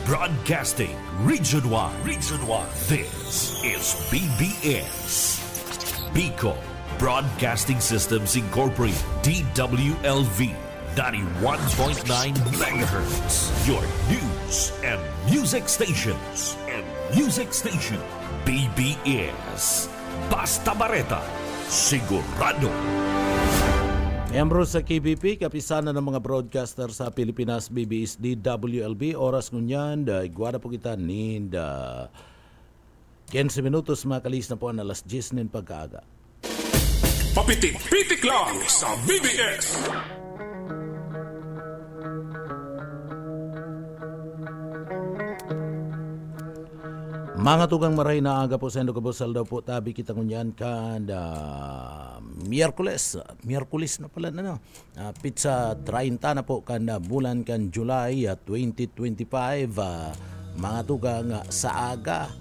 Broadcasting Region 1. Region 1. This is BBS. Bicol Broadcasting Systems Incorporated. DWLV. 91.9 megahertz. Your news and music stations. BBS. Basta Bareta. Sigurado. Miyembro sa KBP, kapisanan ng mga broadcaster sa Pilipinas, BBS DWLB. Oras ngunyan, iguada po kita ni 15 minutos makalis na po ang alas 10 ng pagkaaga. Papitik-pitik lang sa BBS. Mga tugang maray na aga po sa Endocabosal daw po tabi kita ngunyan kan Miyerkules na pala na pizza 30 na po kan bulan kan July 2025 mga tugang sa aga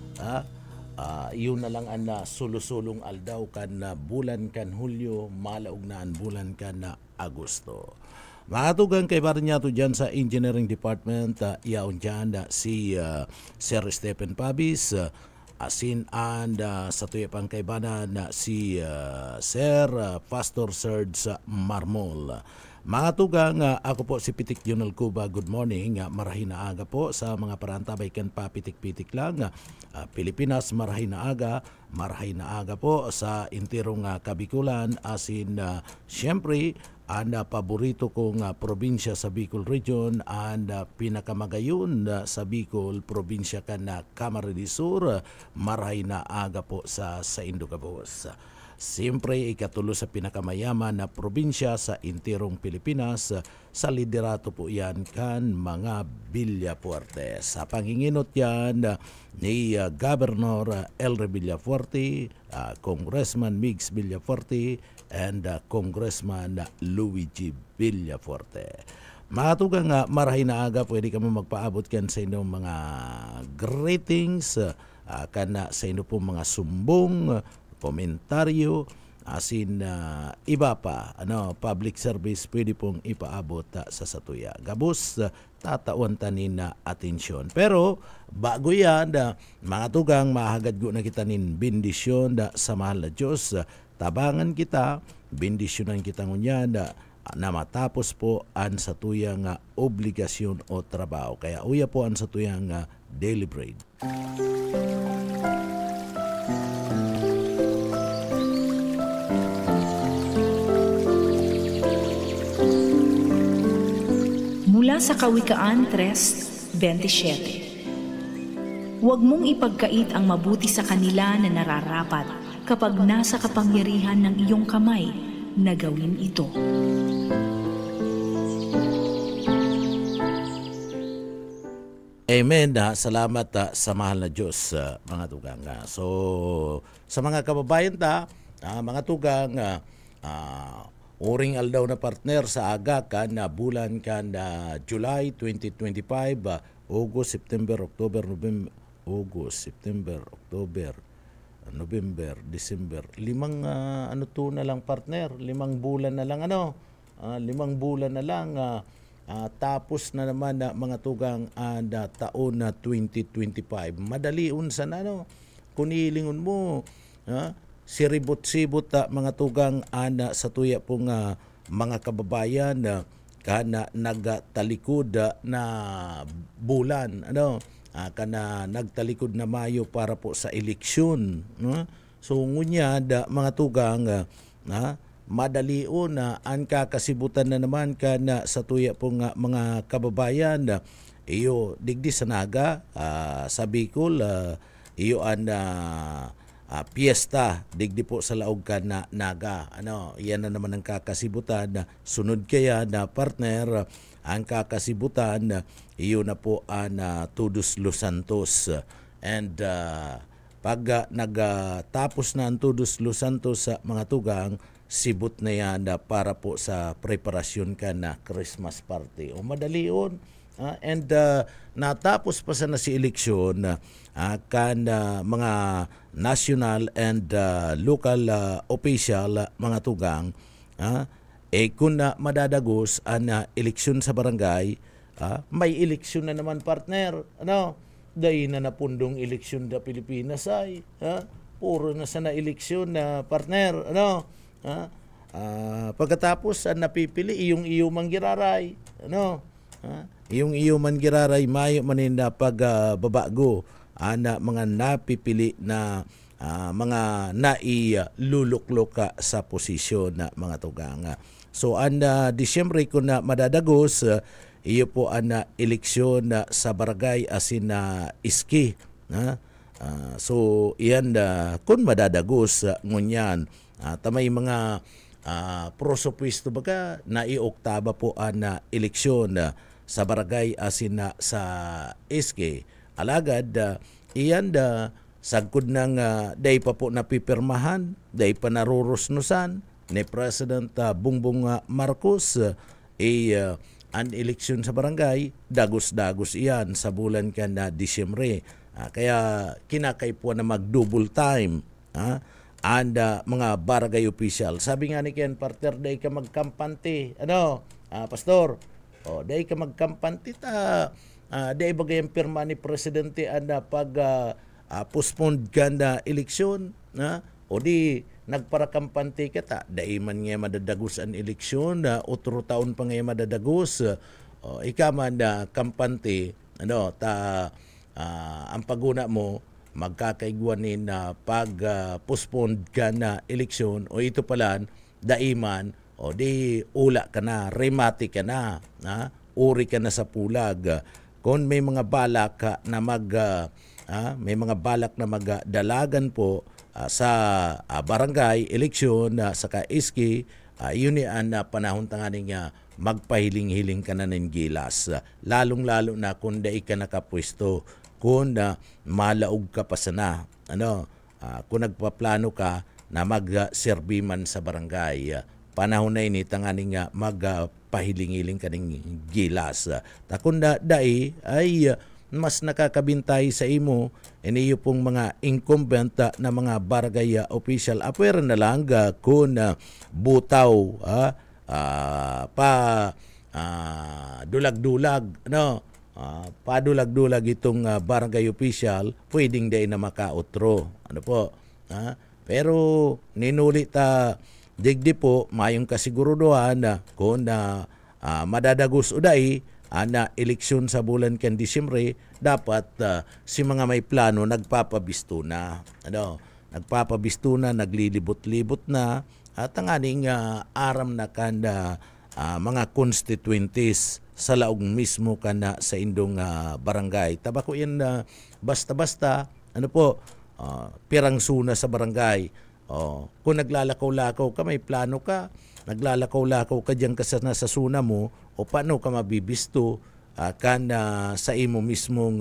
yun na lang ang sulusulong aldaw kan bulan kan Hulyo malaog na ang bulan kan Agosto. Mga tugang kay barin niya to dyan sa Engineering Department, iyaon dyan si Sir Stephen Pabis, asin and sa tuya pang kaibanan si Sir Pastor Serge Marmol. Mga tugang, ako po si Pitik Junel Cuba, good morning, marahin na aga po sa mga parantabay kan papitik-pitik lang. Pilipinas, marahin na aga po sa intirong Kabikulan, asin siyempre, ang paborito kong probinsya sa Bicol Region and pinakamagayon sa Bicol probinsya kan Camarines Sur, marahay na aga po sa Indocabos. Siyempre ikatulo sa pinakamayaman na probinsya sa intirong Pilipinas, sa liderato po yan kan mga Villafuerte. Sa panginginot yan ni Governor Elre Villafuerte, Congressman Migs Villafuerte, and Congressman Luigi Villafuerte. Mga tugang marahay na aga, pwede kami magpaabot kan sa inyong mga greetings, kana sa inyong po mga sumbong, komentaryo, asin iba pa, public service pwede pong ipaabot sa satuya. Gabos, tatawan tanin na atensyon. Pero, bago yan, mga tugang, mahagad ko na kita nin bendisyon sa mahal na Diyos. Tabangan kita, bendisyonan kita ngunyan na matapos po ang satuyang obligasyon o trabaho. Kaya uya po ang satuyang daily bread. Mula sa Kawikaan 3:27. Huwag mong ipagkait ang mabuti sa kanila na nararapat kapag nasa kapangyarihan ng iyong kamay na gawin ito. Amen. Salamat sa mahal na Diyos, mga tugang. So, sa mga kababayan mga tugang, uring aldaw na partner sa aga kan bulan kan July 2025, August, September, October, November, December. Limang na lang partner, 5 bulan na lang 5 bulan na lang tapos na naman mga tugang taon na 2025. Madali unsan kunilingon mo siribot-sibot mga tugang sa tuya pong mga kababayan kana nagtalikod na bulan kana nagtalikod na Mayo para po sa eleksyon. So ngunya mga tugang madalion ang kakasibutan na naman kana sa tuya pong mga kababayan iyo digdi sa naga sa Bicol iyo ang piyesta digdi po sa laog ka na naga. Yan na naman ang kakasibutan. Sunod kaya na partner ang kakasibutan, iyo na po ang Todos Los Santos. And pag nagtapos na ang Todos Los Santos sa mga tugang, sibot na yan para po sa preparasyon ka na Christmas party. O madali yun. And natapos pa sana si eleksyon kan mga national and local official mga tugang kung madadagos ang eleksyon sa barangay may eleksyon na naman, partner. Ano? Dahil na napundong eleksyon da Pilipinas ay. Puro na sana eleksyon na, partner. Ano? Pagkatapos napipili iyong manggiraray. Ano? Iyong manggiraray mayo manin na pagbabago mga napipili na mga nailuluklok ka sa posisyon na mga tugang. So Disyembre ko na madadagos iyo po eleksyon sa barangay asin na iski. So iyan kung madadagos ngunyan tamay mga prosopwisto baga naiuktaba po eleksyon sa barangay asin na sa iski. Alagad iyan sagkod ng day pa po napipirmahan, day pa narurusnusan ni President Bongbong Marcos an eleksyon sa barangay, dagos-dagos iyan sa bulan na Disyembre. Kaya kinakaipuan na mag-double time and mga barangay official. Sabi nga ni Ken Partner, day ka magkampante. Pastor? Day ka magkampante day bagay ang pirma ni Presidente pag postponed ka na eleksyon, o di nagparakampante ka dahil man nga madadagos ang eleksyon, otro taon pa nga madadagos, ikaman na kampante, ang paguna mo, magkakaigwanin na pag postponed ka na eleksyon, o ito pala, daiman, o di ula ka na, remati ka na, uri ka na sa pulag. Kung may mga balak ka na may mga balak na magdalagan po sa barangay eleksyon sa kaiski, yun yan panahon tanganing magpahiling-hiling ka na ng gilas. Lalong-lalo na kung dai ka nakapwesto, kung malaog ka pa sana. Kung nagpaplano ka na magserbi man sa barangay, panahon na ini tanganing magpahiling-hiling ka ng gilas. Kung dai ay mas nakakabintay sa imo iniyo pong mga incumbent na mga barangay official. Apwera na lang kung butaw dulag-dulag padulag-dulag itong barangay official, pwedeng day na makautro. Pero ninulit digdi po mayong kasiguruduhan kung madadagos uday eleksyon sa bulan kan Disyembre, dapat si mga may plano nagpapabisto na. Nagpapabisto na, naglilibot-libot na, at ang aning aram na kanda mga constituencies sa laog mismo kana sa indong barangay. Tabako yan basta-basta, pirang suna sa barangay. Kung naglalakaw-lakaw ka, may plano ka, naglalakaw-lakaw ka dyan sa suna mo, o paano ka mabibisto sa imo mismong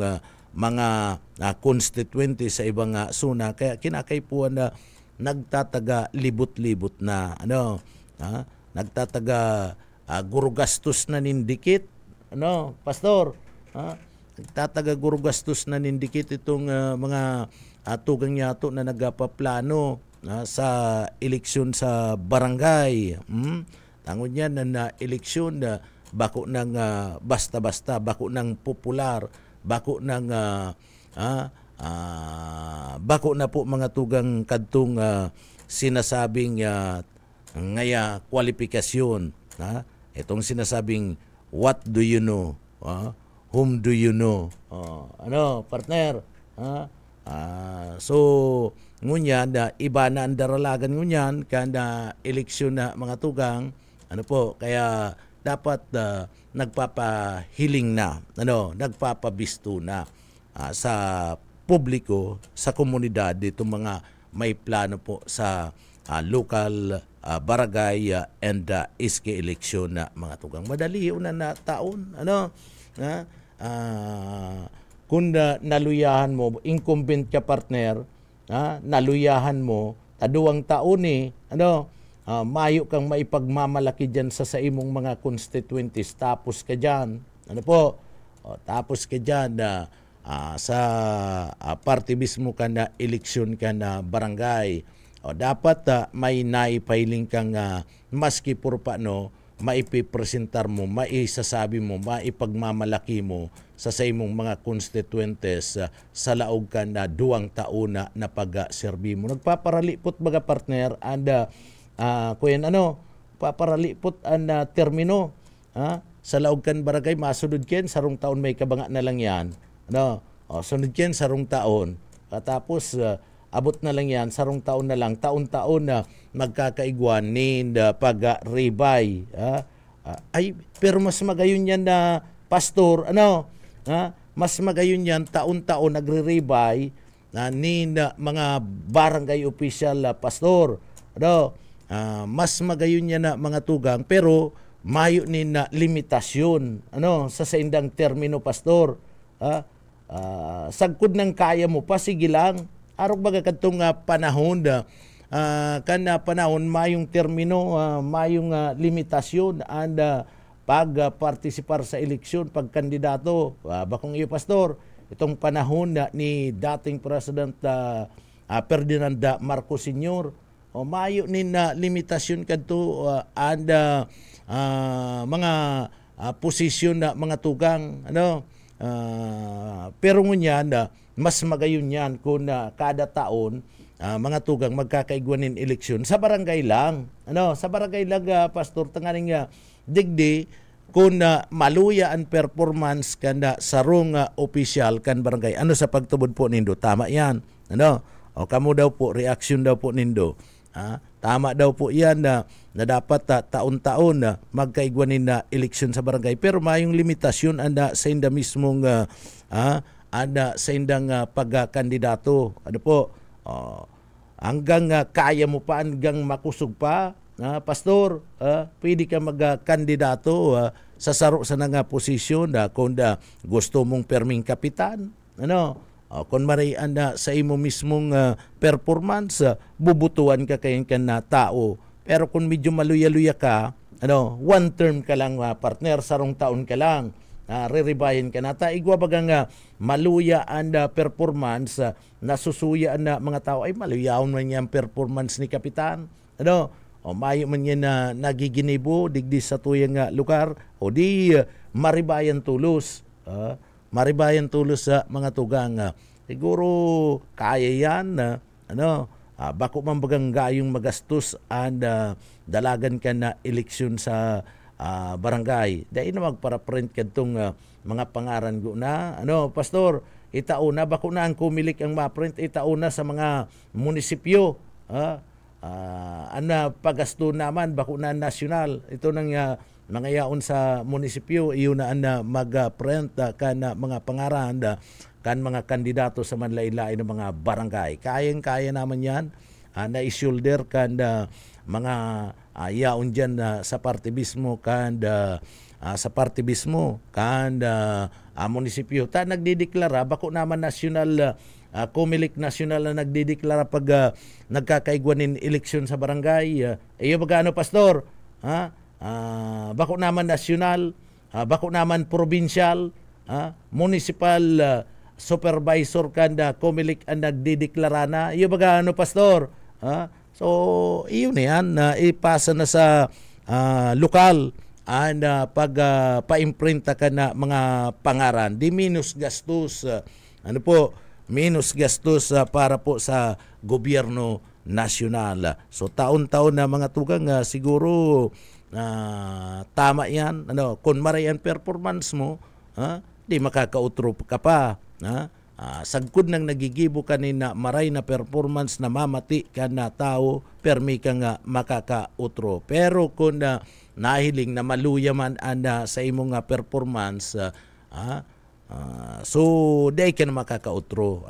mga constituente sa ibang suna. Kaya kinakaipuan na nagtataga libot-libot na. Nagtataga gurugastos na nindikit. Pastor? Nagtataga gurugastos na nindikit itong mga tugang yato na nagapaplano sa eleksyon sa barangay. Tangod yan na eleksyon bako ng basta-basta, bako ng popular, bako ng bako na po mga tugang kadtong sinasabing ngaya kwalifikasyon. Itong sinasabing what do you know? Whom do you know? Partner? So ngunyan iba na ang daralagan ngunyan kada eleksyon na mga tugang kaya dapat nagpapahiling na nagpapabisto na sa publiko, sa komunidad itong mga may plano po sa local barangay and iski eleksyon na mga tugang. Madali na taon kung naluyahan mo, incumbent ka partner, naluyahan mo, taduang taon mayo kang maipagmamalaki dyan sa imong mga constituencies, tapos ka dyan, tapos ka dyan sa party mismo ka na eleksyon ka na barangay. Dapat may naipiling kang maski puro maipipresentar mo, maisasabi mo, maipagmamalaki mo sa imong mga constituentes sa laog ka na 2 taon na pag-serbi mo. Nagpaparalipot baga partner anda kuyan paparalipot ang termino sa laog kan barangay masunod ken sarong taon may kabanga na lang yan. Sunod ken sarong taon. Tapos abot na lang yan, sarong taon na lang, taon-taon na magkakaigwan ni pag-rebay. Pero mas magayon yan na pastor, mas magayon yan, taon-taon nagre-rebay ni mga barangay official pastor. Mas magayon yan na mga tugang, pero mayo ni na limitasyon sa saindang termino pastor. Sagkod ng kaya mo pa, sige lang. Arog baga katong panahon panahon mayong termino, mayong limitasyon and pag-partisipar sa eleksyon, pagkandidato. Bakong iyo pastor, itong panahon ni dating President Ferdinand Marcos Sr. Mayo ni na limitasyon kadto and mga posisyon na mga tugang pero ngunyan mas magayon yan kung kada taon mga tugang magkakaigwanin eleksyon sa barangay lang. Sa barangay lang pastor tanganing digdi kung maluya ang performance kanda sarong official kan barangay. Sa pagtubod po nindo tama yan. O kamo daw po reaction daw po nindo. Tama daw po yan na dapat taon-taon na magkaigwanin na eleksyon sa barangay. Pero mayong limitasyon anda sa inda mismong anda sa indang pagkandidato. Hanggang kaya mo pa, hanggang makusog pa, pastor, pwede ka magkandidato sa saro sa nga posisyon kung gusto mong perming kapitan. Kung marian sa imo mismong performance, bubutuan ka kayan ka na tao. Pero kung medyo maluya-luya ka, one term ka lang partner, sarong taon ka lang, re-rebayan ka na. Igwa bagang maluya ang performance, nasusuya ang mga tao, ay maluyaon man yung performance ni Kapitan. Mayo man yan na nagiginibo, digdi sa tuyang lugar, o di maribayan tulos. Maribayan tulos sa mga tugang. Siguro kaya yan bako man bagang gayong magastos and dalagan ka na eleksyon sa barangay. Dahil na magpara-print ka itong mga pangaran ko na. Pastor, itauna, bako na ang kumilik ang ma-print, itauna sa mga munisipyo. Pagasto naman, bako na nasyonal. Ito nang mga yaon sa munisipyo, iyon na mag-print ka na mga pangaran kan mga kandidato sa manlain-lain ng mga barangay. Kayang-kaya naman yan na isulder kan mga yaon dyan sa partibismo kan sa partibismo kan munisipyo. Nagdideklara, bako naman nasyonal, kumilik nasyonal na nagdideklara pag nagkakaigwanin eleksyon sa barangay. Iyo ba pastor? Bako naman nasyonal, bako naman provincial, municipal supervisor kanda kumilik ang nagdideklara na. Iyo ba pastor? So iyon yan ipasa na sa lokal and pag pa-imprinta ka na mga pangaran, di minus gastos minus gastos para po sa gobyerno nasyonal. So taon-taon na mga tugang siguro tama yan. Kung marayan performance mo, di makakautro ka pa. Sagkod nang nagigibo ka ni na maray na performance na mamati ka na tao, permi ka nga makakautro. Pero kung nahiling na maluya man sa imong performance, so di ka na makakautro.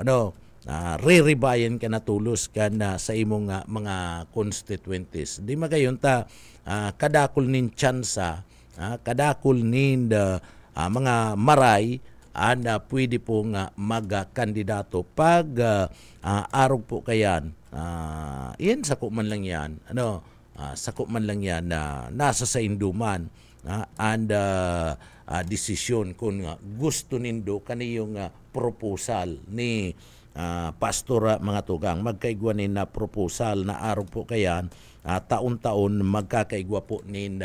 Re-rebayan ka na tulos ka na sa imong mga constituencies. Di magayon kadakol nin tsansa, kadakol nin mga maray pwede pong magkandidato pag arog po kayan. Yan sako man lang yan. Sako man lang yan na nasa sa induman and desisyon kung gusto nindo kaniyong proposal ni pastor mga tugang. Magkaigwanin na proposal na arog po kayan taon-taon magkakaigwa po nin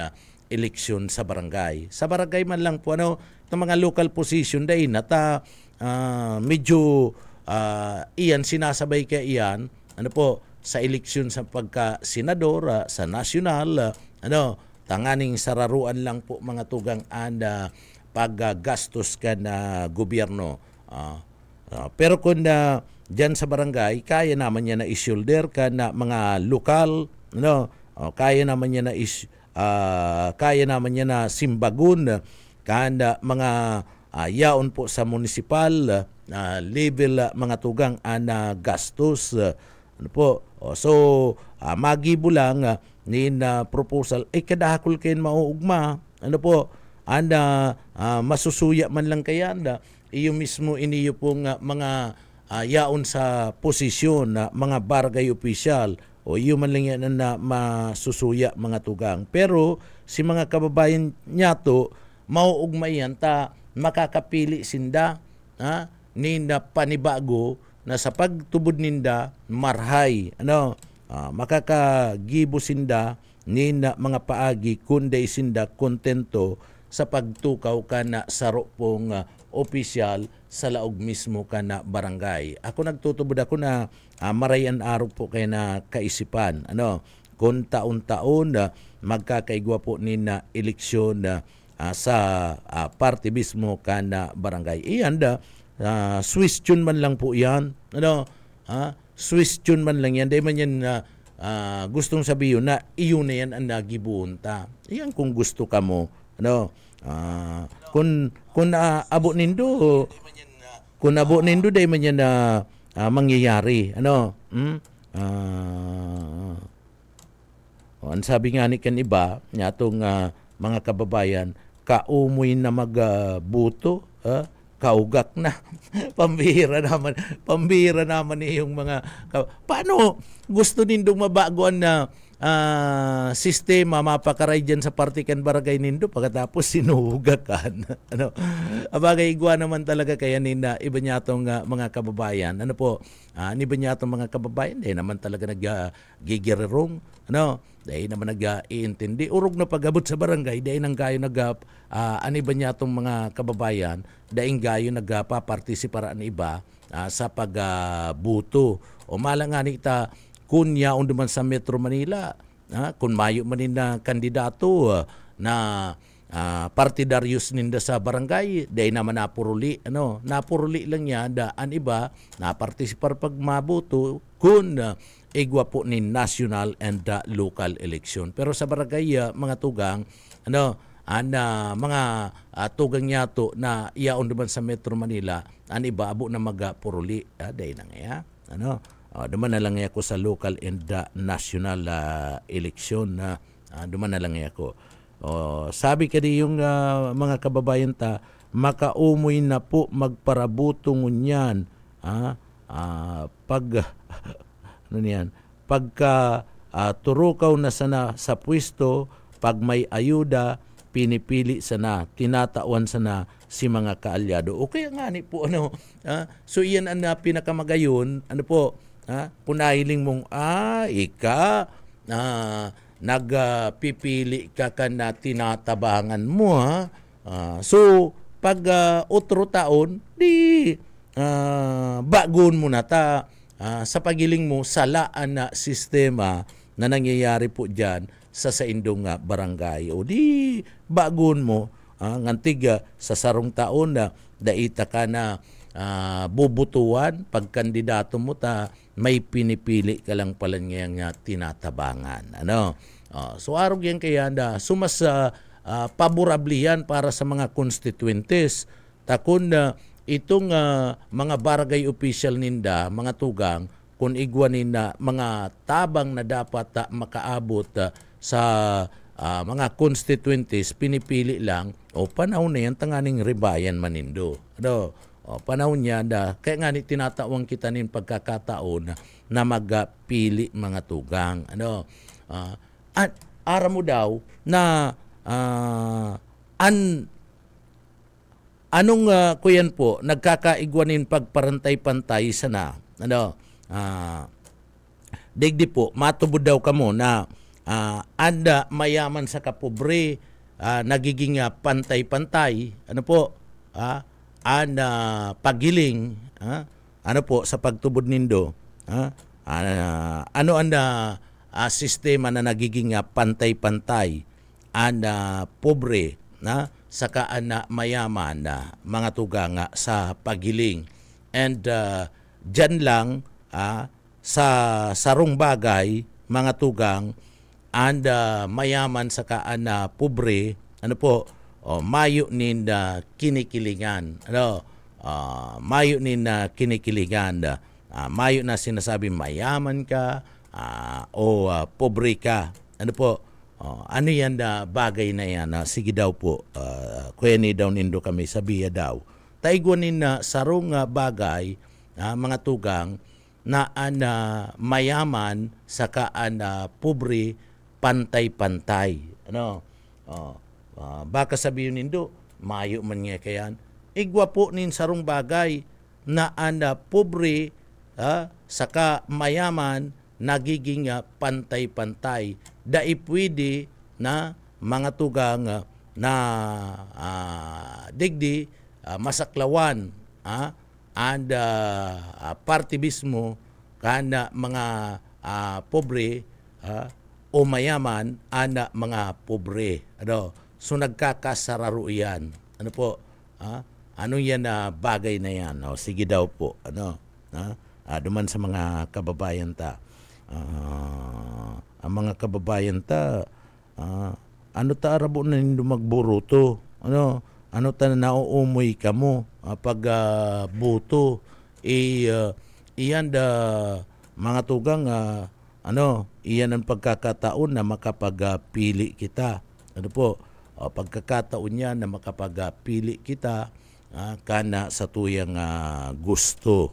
eleksyon sa barangay. Sa barangay man lang po itong mga local position dahil nata medyo iyan sinasabay kay iyan sa eleksyon sa pagka-senador sa nasyonal tanganing sararuan lang po mga tugang paggastos ka na gobyerno. Pero kung dyan sa barangay, kaya naman niya na i-shoulder ka na mga lokal, kaya naman niya na simbagun kanda mga yaon po sa municipal level mga tugang gastos so magibo lang nin proposal kadahakol kayo mauugma masusuya man lang kaya iyo mismo iniyo pong mga yaon sa posisyon mga barangay official o iyo man lang yan na masusuya mga tugang. Pero si mga kababayan niya to mauugma yan makakapili sinda ninda panibago na sa pagtubod ninda marhay makakagibo sinda ninda mga paagi kunday sinda kontento sa pagtukaw ka na saro pong opisyal sa laog mismo ka na barangay. Ako nagtutubod ako na marayan araw po kayo na kaisipan. Kung taon-taon magkakaigwa po nina eleksyon sa party mismo ka na barangay. Iyan Swiss tune man lang po yan. Swiss tune man lang yan. Dahil man yan gustong sabihin na iyon na yan ang nagibunta. Iyan kung gusto ka mo. Kung abo nindo dahil man yan mangyayari. Ang sabi nga ni kan iba, itong mga kababayan, kaumoy na magbuto, kaugak na. Pambihira naman yung mga... Paano gusto nindong mabaguan na sistema mapakaray dyan sa partikan barangay nindo pagkatapos sinuhugakan. Abagay igwa naman talaga kaya nina iba niya itong mga kababayan. Iba niya itong mga kababayan dahil naman talaga nag-gigirerong. Dahil naman nag-iintindi. Urog na pag-abot sa barangay dahil nang gayo iba niya itong mga kababayan dahil gayo nagpapartisiparaan iba sa pagbuto. O malang nga nita kung yaon naman sa Metro Manila, kung mayo manin na kandidato na partidaryos ninda sa barangay, dahil naman napuruli lang niya, daan iba, napartisipar pag mabuto, kung igwa po ni national and local election. Pero sa barangay, mga tugang, mga tugang niya to na yaon naman sa Metro Manila, an iba, abo na magpuruli, dahil na nga, duman na lang ako sa local and national election duman na lang ako. Sabi ka di yung mga kababayan makaumoy na po magparabuto ngunyan pagka turukaw na sana sa pwesto pag may ayuda pinipili sana tinatawan sana si mga kaalyado. O kaya nga ni po so iyan ang pinakamagayon kung nahiling mong nagpipili ka na tinatabangan mo so pag otro taon di bagon mo na sa pagiling mo salaan na sistema na nangyayari po dyan sa indong barangay o di bagon mo ngantig sa sarong taon na daita ka na bubutuan pag kandidato mo may pinipili ka lang pala ngayang tinatabangan. So arog yan kaya sumas paborable yan para sa mga constituentes. Takon itong mga barangay official ninda, mga tugang, kung igwanin na mga tabang na dapat makaabot sa mga constituentes, pinipili lang, panahon na yan, tanganing ribayan manindo. Panahon niya, kaya nga ni tinatawang kita nin pagkakataon na magpili mga tugang. At ara mo daw na anong kuyan po, nagkakaigwanin pagparantay-pantay sana. Digdi po, matubod daw kamo na anda mayaman sa kapobre, nagiging pantay-pantay, ano po, pagiling, ano po, sa pagtubod nindo, ano ang sistema na nagiging pantay-pantay, pobre, saka mayaman na mga tugang sa pagiling. And dyan lang, sa sarong bagay, mga tugang, and mayaman saka pobre, ano po, mayo nin kinikilingan, ano, mayo nin kinikilingan, mayo na sinasabi mayaman ka o pobre ka, ano po, ano yan bagay na yan, sige daw po, kweni daw nindo kami, sabiya daw, taigwanin na sarong bagay, mga tugang, na mayaman saka pobre, pantay-pantay, ano, baka sabihin nindo, mayo man nga kayan, igwa po nin sarong bagay na pobre, saka mayaman, nagiging pantay-pantay. Dai pwede na mga tugang na digdi masaklawan and partibismo kana mga pobre o mayaman ana mga pobre. Ano? So nagkakasararo yan. Ano po? Ano yan bagay na yan? Sige daw po. Ano? Duman sa mga kababayan ta. Ang mga kababayan ta, ano ta arabo na nindo magburo to? Ano ta na nauumoy ka mo pag buto? Iyan mga tugang, iyan ang pagkakataon na makapagpili kita. Ano po? Pagkakataon niya na makapagpili kita kana sa tuyang gusto.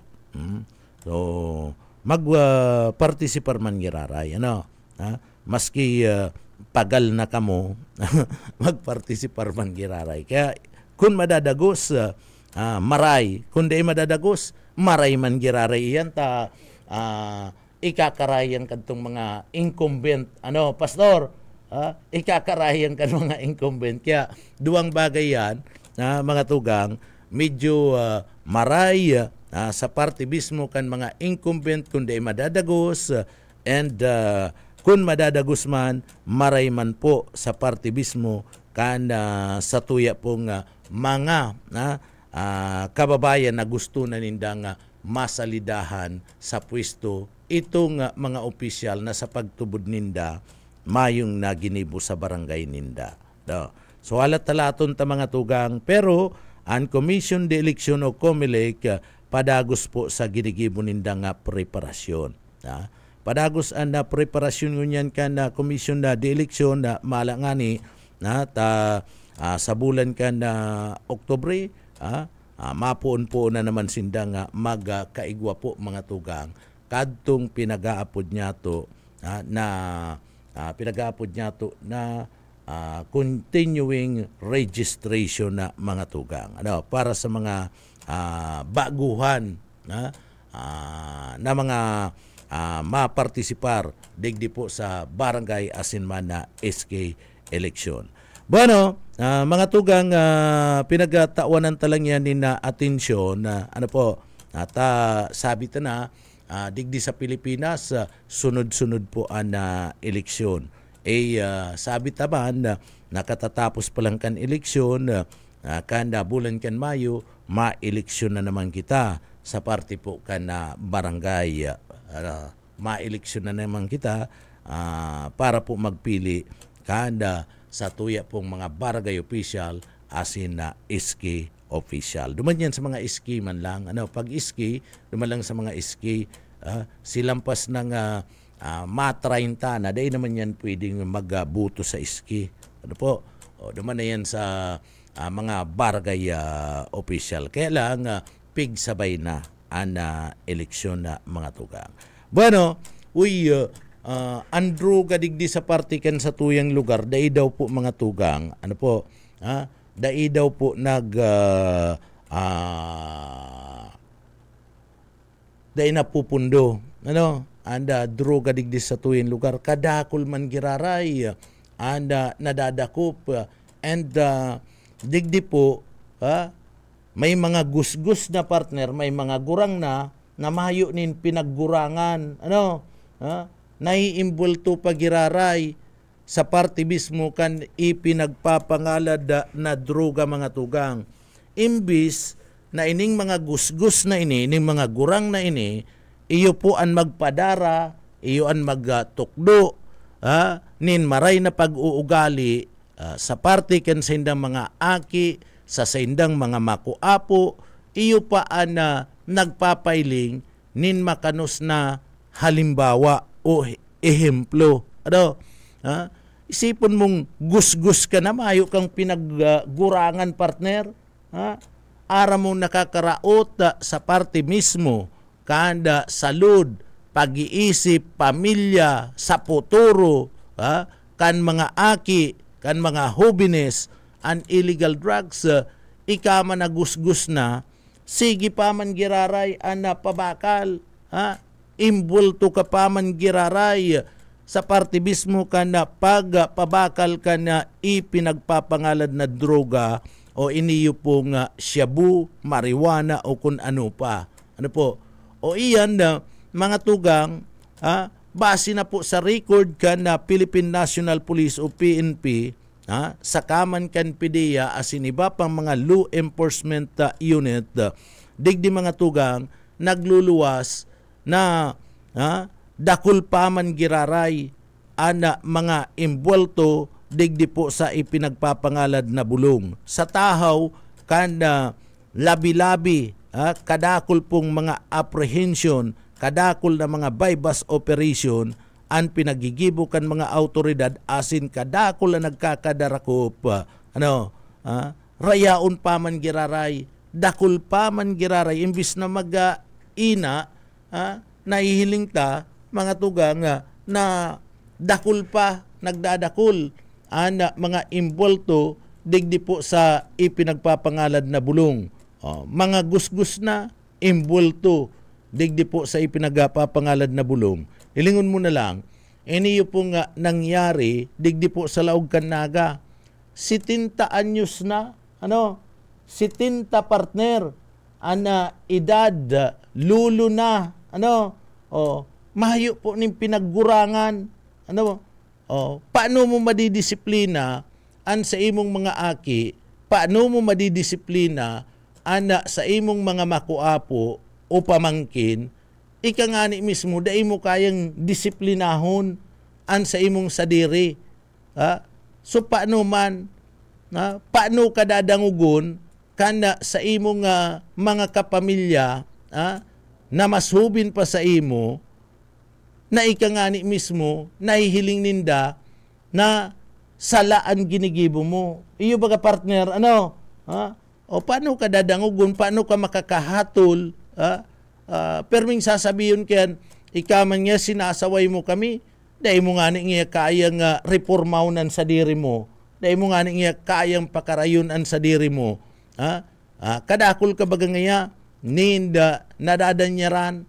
So, mag-participar man giraray, maski pagal na kamo, mag-participar man giraray. Kaya, kung madadagos, maray. Kung di madadagos, maray man giraray. Iyan ta, ikakarayan kadtong mga incumbent. Pastor, ikakarayan kan mga incumbent. Kaya, duwang bagay yan, mga tugang, medyo maray, sa partibismo kan mga incumbent kundi madadagos and kung madadagos man maray man po sa partibismo kan sa tuya pong mga kababayan na gusto na nindang masalidahan sa pwesto itong mga opisyal na sa pagtubod ninda mayong naginibo sa barangay ninda. So alat talaton ta mga tugang, pero ang Commission de Election o COMELEC padagos po sa ginigibo ninda nga preparasyon. Padagos ang preparasyon ngunyan ka na Commission de Election na malangani sa bulan ka na Oktubre, mapuon po na naman sinda nga magkaigwa po mga tugang kadtong pinag-aapod niya to na continuing registration na mga tugang. Para sa mga baguhan na mga mapartisipar digdi po sa barangay asinman na SK election. Bueno, mga tugang, pinagtawanan talang yan din na atensyon na sabi ta na digdi sa Pilipinas sunod-sunod po ang eleksyon. Sabi taban nakatatapos pa lang kan eleksyon, kanda bulan kan Mayo, ma-eleksyon na naman kita sa parte po kan barangay. Ma-eleksyon na naman kita para po magpili kanda sa tuya pong mga barangay official asin na SK official. Duman yan sa mga SK man lang. Pag SK, duman lang sa mga SK, silampas ng ma-30 na, dahil naman yan pwedeng magbuto sa SK. Duman na yan sa mga barangay official. Kaya lang, pigsabay na ang eleksyon na mga tugang. Bueno, Andrew gadigdi sa partikan sa tuyang lugar, dahil daw po mga tugang, dahil daw po dahil napupundo, anda droga digdi sa tuyang lugar, kadakol man giraray, anda nadadakop, And digdi po, may mga gusgus na partner, may mga gurang na mahayo nin pinaggurangan. Naiimbulto pagiraray sa parte mismo kan ipinagpapangalad na droga mga tugang. Imbis na ining mga gusgus na ining mga gurang na iyo po ang magpadara, iyo ang magtukdo, nin maray na pag-uugali sa parte kan sa indang mga aki, sa indang mga makuapo, iyo pa ang nagpapailing nin makanos na halimbawa o ehemplo. Isipon mong gusgus ka na, mayo kang pinaggurangan partner. Ara mo nakakaraot sa parte mismo, kanda salud, pag-iisip, pamilya, sa futuro, kan mga aki, kan mga hobines, an illegal drugs, ika man na gusgus na, sige pa man giraray, pabakal, imbulto ka pa man giraray, sa parte mismo ka na pagpabakal ka na ipinagpapangalad na droga o iniyo pong shabu, marijuana o kung ano pa. Ano po? O iyan na mga tugang, base na po sa record ka na Philippine National Police o PNP, sa kaman kan PDEA as in iba pang mga law enforcement unit, digdi mga tugang, nagluluwas na dakul pa man giraray mga imbwelto digdi po sa ipinagpapangalad na bulong. Sa tahaw kan labi-labi, kadakul pong mga apprehension, kadakul na mga bypass operation ang pinagigibukan mga autoridad asin kadakul na nagkakadarakop, rayaon pa man giraray, dakul pa man giraray, imbis na mag-ina, nahihiling ta mga tugang na dakul pa, nagdadakul mga imbulto digdi po sa ipinagpapangalad na bulong. Mga gusgus na imbulto digdi po sa ipinagpapangalad na bulong. Ilingon mo na lang, iniyo po nga nangyari digdi po sa Laog Canaga. 70 anyos na, 70 partner, edad, lulo na, mahayo po ning pinaggurangan, paano mo madidisiplina sa imong mga aki, paano mo madidisiplina sa imong mga makuapo o pamangkin, ika nga ni mismo, dahil mo kayang disiplinahon sa imong sadiri. So paano man, paano ka dadangugon kana sa imong mga kapamilya na masubin pa sa imo, na ika nga ni mismo, nahihiling ninda na salaan ginigibo mo. Iyo baga partner, o paano ka dadangugon, paano ka makakahatol, perming sasabihin kayan, ika man nga sinasaway mo kami, dahil mo nga nga kayang reformaunan sa diri mo, dahil mo nga nga kayang pakarayunan sa diri mo, kadakul ka baga nga, ninda nadadanyaran,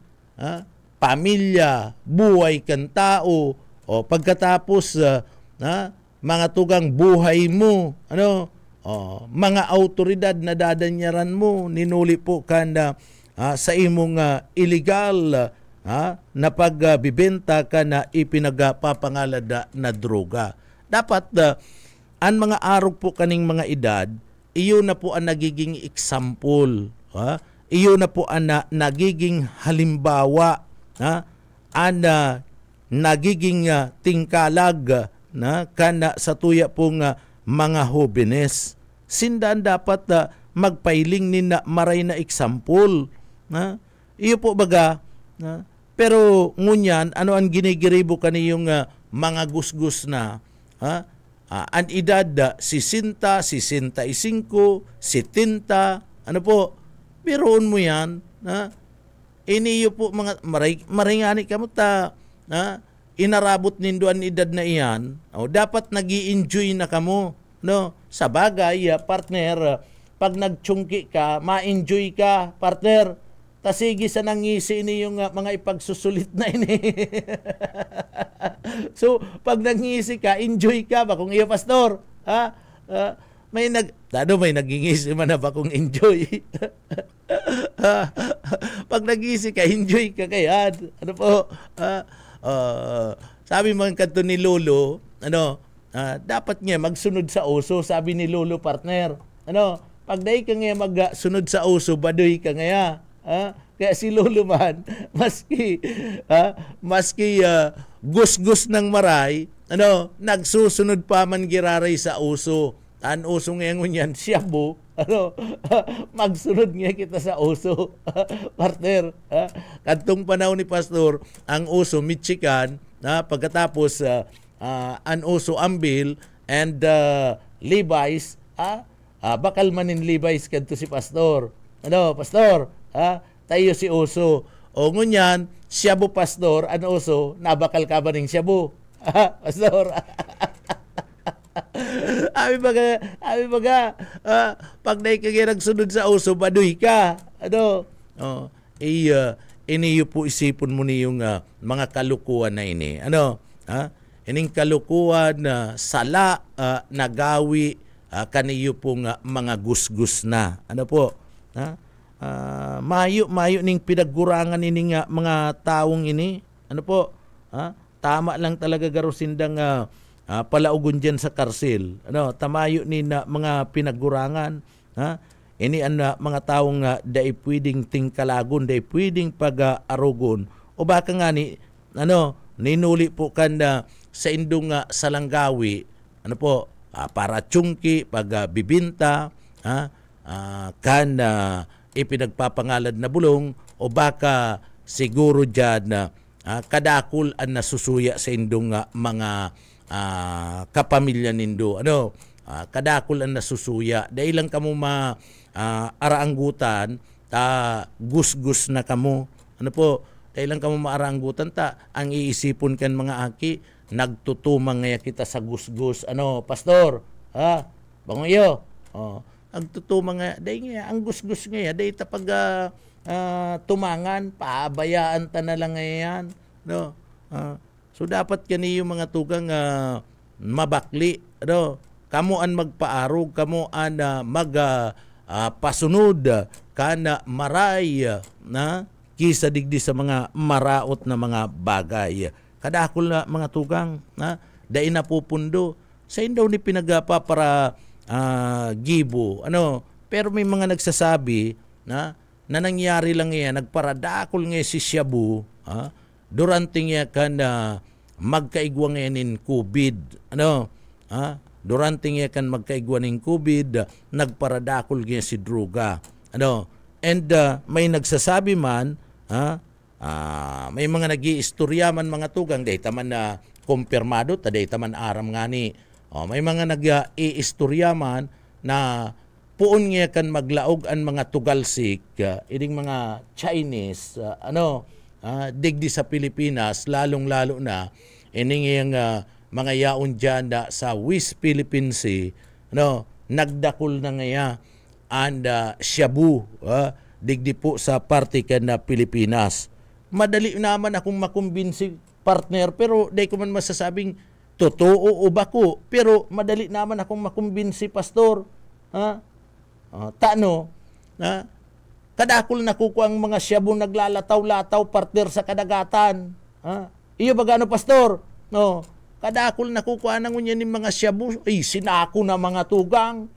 pamilya, buhay kan tao, o pagkatapos mga tugang buhay mo, mga autoridad na dadanyaran mo, ninuli po kanda sa imong illegal na pagbibenta ka na ipinagpapangalad na droga. Dapat ang mga arog po kaning mga edad, iyo na po ang nagiging example, iyo na po ang nagiging halimbawa, nagiging tingkalag kana sa tuya pong mga hobines. Sindan dapat magpailing ni na maray na example. Iyo po baga, pero ngunyan, ano ang ginigiribo kaniyong mga gusgus na, ang edad 60, 65, 70, ano po, biroon mo yan, iniyo po mga maringani ka mo ta, inarabot nindo ang edad na iyan, dapat nag-i-enjoy na kamo, sa bagay, partner, pag nagtsungki ka, ma-enjoy ka, partner, tasigi sa nangisi ini yung mga ipagsusulit na ini. So, pag nangisi ka, enjoy ka ba kung iyo pastor? may nagingisi man na ba kung enjoy? Pag nagisi ka, enjoy ka kaya. Ano po? Sabi mo kanto ni Lolo, dapat nga magsunod sa uso, sabi ni Lolo partner. Pag dahi ka nga magsunod sa uso, baduy ka nga. Kaya si Lolo man, maski gus-gus ng maray, nagsusunod pa man giraray sa uso. Ang uso ngayon yan, Shabu, magsunod nga kita sa uso. Partner, kantong panahon ni Pastor, ang uso, Michigan, pagkatapos, ang uso, Ambil, and Levi's, bakal manin Levi's kanto si Pastor. Pastor, tayo si uso. O ngunyan, Shabu Pastor, ang uso, nabakal ka ba ng Shabu? Pastor, Abi baga, pag nagsunod sa uso, baduy ka. Iniyo po isipon mo ni yung mga kalukuhan na ini. Ining kalukuhan na sala, nagawi, kaniyo pong mga gusgus na. Mayo ning pinaggurangan ini mga taong ini. Tama lang talaga garusindang palaugon dyan sa karsil. Tamayo ni na mga pinaggurangan. Ini ang mga taong dai pwedeng tingkalagon, dai pwedeng pag-arugon. O baka nga ninuli po kan sa indong salanggawi, para tsungki, pag-bibinta, kan ipinagpapangalad na bulong, o baka siguro dyan kadakul ang nasusuya sa indong mga kapamilya nindo. Kadakul ang nasusuya. Dahil lang kamo araanggutan, gus-gus na kamo. Dahil lang kamo maaranggutan, ang iisipon kan mga aki, nagtutumang ngaya kita sa gus-gus. Pastor? Bango iyo? Nagtutumang ngaya. Dahil ngaya, ang gus-gus ngaya, dahil tapag tumangan, paabayaan ta na lang ngayon. So dapat kani yung mga tugang mabakli. Kamo an magpaarog, kamo an pasunod, kana maray na kisa digdi sa mga maraot na mga bagay. Kadakol na mga tugang, dahil napupundo. Sa indaw ni pinagapa para gibo. Pero may mga nagsasabi na nangyari lang yan, nagparadakol nga si Shabu, durante nga kan magkaigwa ngayon COVID. Durante nga kan magkaigwa ng COVID, nagparadakol nga si Druga. And may nagsasabi man, may mga nag-iistorya man mga tugang, dahi taman na kumpirmado, dahi taman aram nga ni. May mga nag-iistorya man na puon nga kan maglaog ang mga tugalsik, ining mga Chinese, digdi sa Pilipinas, lalong-lalo na, ining yung mga yaon dyan sa West Philippine Sea, nagdakol na ngaya and Shabu, digdi po sa parte ka na Pilipinas. Madali naman akong makumbinsi, partner, pero di ko man masasabing totoo o bako, pero madali naman akong makumbinsi, pastor. Kadakol na kuko ang mga Shabu naglalataw-lataw, partner, sa kadagatan. Iyo ba gano, pastor? Kadakol na kuko anang unya ni mga Shabu, sinako na mga tugang.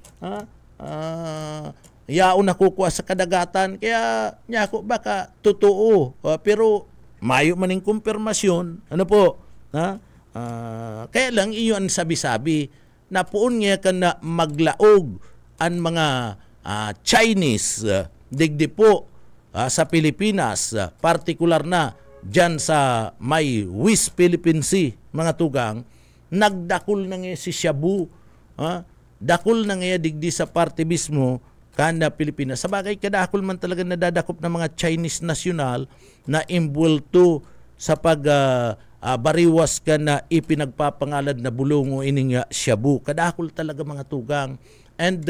Yaon na kukuha sa kadagatan, kaya niya ako baka totoo, pero mayo maning kumpirmasyon. Kaya lang iyon sabi-sabi na puon nga ka na maglaog ang mga Chinese digdi po sa Pilipinas, partikular na dyan sa may West Philippine Sea, mga tugang, nagdakol na nga si Shabu. Dakol na nga digdi sa parte mismo kanda Pilipinas. Sa bagay, kadakol man talaga nadadakop ng mga Chinese national na imbulto sa bariwas ka na ipinagpapangalad na bulungo ining Shabu. Kadakol talaga mga tugang. And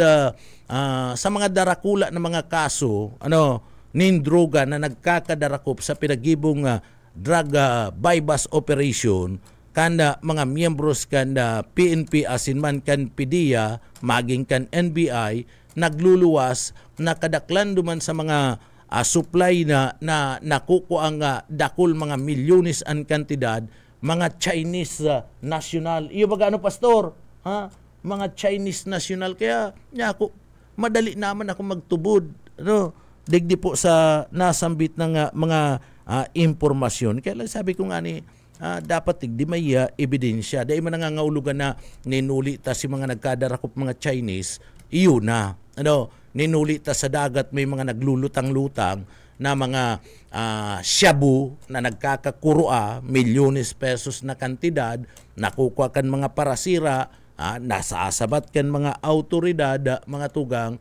sa mga darakula na mga kaso, nin droga na nagkakadarakop sa pinagibong drug bypass operation, kanda mga miyembros kanda PNP asin man kan PDEA maging kan NBI nagluluwas nakadaklan duman sa mga supply na nakukuha nga dakol mga milyones ang kantidad mga Chinese national. Iyo ba ano pastor? Ha? Mga Chinese national kaya ako madali naman ako magtubod ano digdi po sa nasambit ng mga impormasyon. Kaya lang sabi ko nga ni dapat di may ebidensya. Dahil man nangangahulugan na ninuli ta si mga nagkadarakop mga Chinese, iyo na. Ninuli ta sa dagat may mga naglulutang-lutang na mga shabu na nagkakakurua, milyones pesos na kantidad, nakukuha kan mga parasira, nasasabat kan mga autoridad, mga tugang,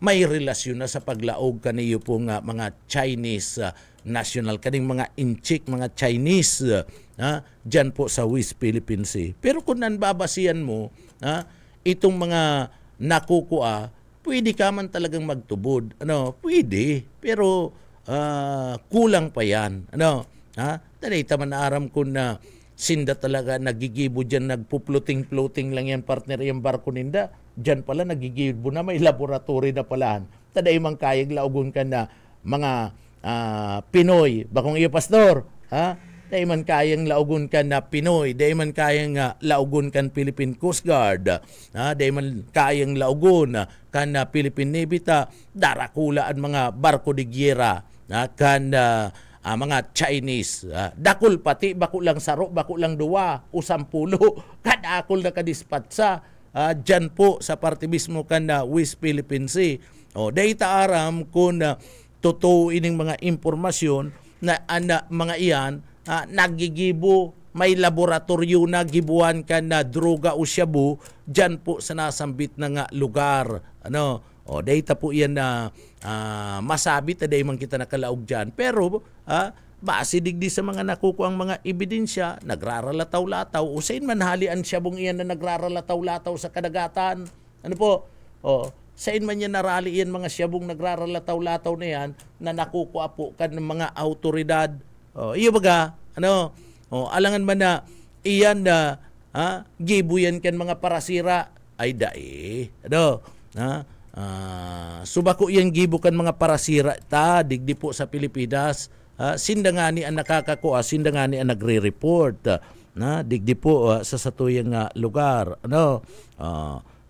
may relasyon na sa paglaog kaniyo po nga mga Chinese national, kaning mga inchik, mga Chinese dyan po sa West Philippine Sea. Pero kung nanbabasihan mo, itong mga nakukuha, pwede ka man talagang magtubod. Pwede, pero kulang pa yan. Talita man aram ko na sinda talaga nagigibo dyan, nagpupluting-pluting lang yan partner yung barko ninda. Dyan pala nagigibo na, may laboratory na pala. Taday mang kayag laugon ka na mga Pinoy. Bakong iyo pastor, Dahil man kayang laugon kan na Pinoy, dahil man kayang laugon kan Philippine Coast Guard, dahil man kayang laugon kan Philippine Navy darakula ang mga barko de gyera kan mga Chinese. Dakol pati, bako lang saro, bako lang duwa, o 10, kadakol na kadispatsa dyan po sa parte mismo kan West Philippine Sea. Dahil taaram kung totoo ining mga impormasyon na mga iyan, nagigibo, may laboratorio na gibuan ka na droga o shabu dyan po sa nasambit na nga lugar. Dahita po yan na masabit na dahil man kita nakalaog dyan. Pero, base digdi sa mga nakukuha ang mga ebidensya, nagraralataw-lataw, o sain man halian shabong iyan na nagraralataw-lataw sa kadagatan. Sain man yan narali yan mga shabong nagraralataw-lataw na yan na nakukuha po ka ng mga autoridad. Iyo baga, alangan man na iyan na gibuyan kan mga parasira ay dae. Subako yan gibo kan mga parasira digdi po sa Pilipinas. Sinda nga ni ang nakakakuha, sinda nga ni ang nagre-report digdi po sa satuyang lugar.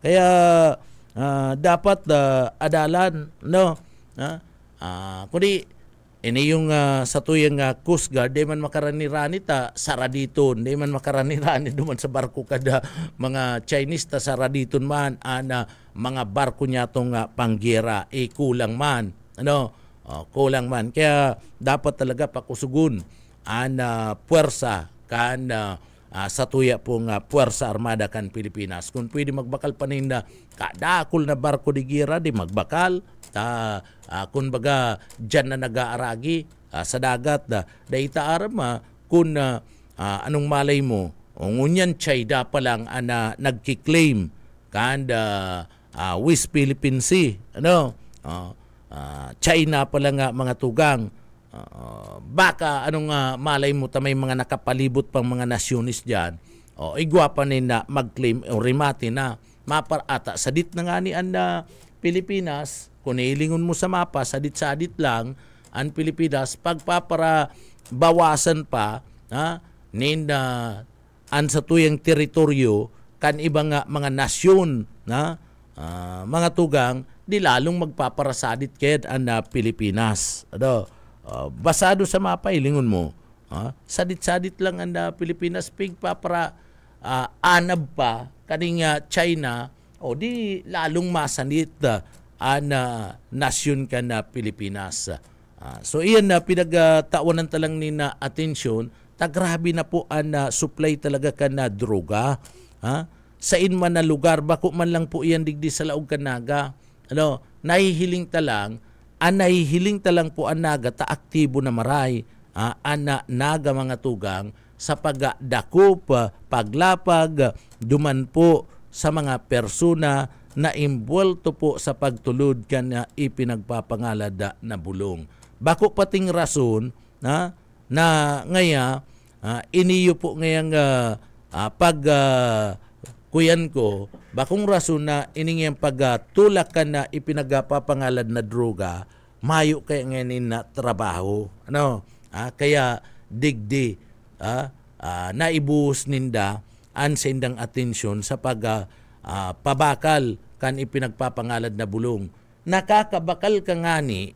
Kaya dapat adalan kundi ini yung sa tuyang Coast Guard, di man makarani-rani saraditon, di man makarani-rani duman sa barko kada mga Chinese saraditon man mga barko niya tong pangyera kulang man kulang man. Kaya dapat talaga pakusugun puwersa kan sa tuya pong Puwersa Armada kan Pilipinas. Kung pwede magbakal panin na kadakol na barko di gira, di magbakal. Kung baga dyan na nag-aaragi sa dagat, dahil taaram kung anong malay mo, ngunyan China pa lang nagkiklaim kan West Philippine Sea. China pa lang mga tugang. Baka anong malay mo may mga nakapalibot pang mga nasyonis dyan igwa pa na mag-claim o rimati na maparata sadit na nga ni Pilipinas. Kung ilingon mo sa mapa sadit-sadit lang ang Pilipinas, pagpapara bawasan pa an sa tuyang teritoryo kan ibang mga nasyon mga tugang di lalong magpaparasadit kaya ang Pilipinas. Basado sa mapa, ilingon mo. Sadit-sadit lang ang Pilipinas, para anab pa kaning China, di lalong masanit ang nasyon ka na Pilipinas. So iyan na pinagtawanan talang ni na atensyon, grabe na po ang supply talaga ka na droga. Sain man na lugar, bako man lang po iyan digdi sa laog kanaga. Nahihiling talang, nahihiling talang po ang naga aktibo na maray naga mga tugang sa pagdakop, paglapag, duman po sa mga persona na imbwelto po sa pagtulod kanya ipinagpapangalad na bulong. Bako pating rason na ngaya iniyo po ngayang pag kuyan ko, bakong rason na ining yung pagtulak ka na ipinagpapangalad na droga, mayo kaya ngayon na trabaho. Kaya digdi, naibuhos ninda an sa indang atensyon sa pabakal kan ipinagpapangalad na bulong. Nakakabakal ka ngani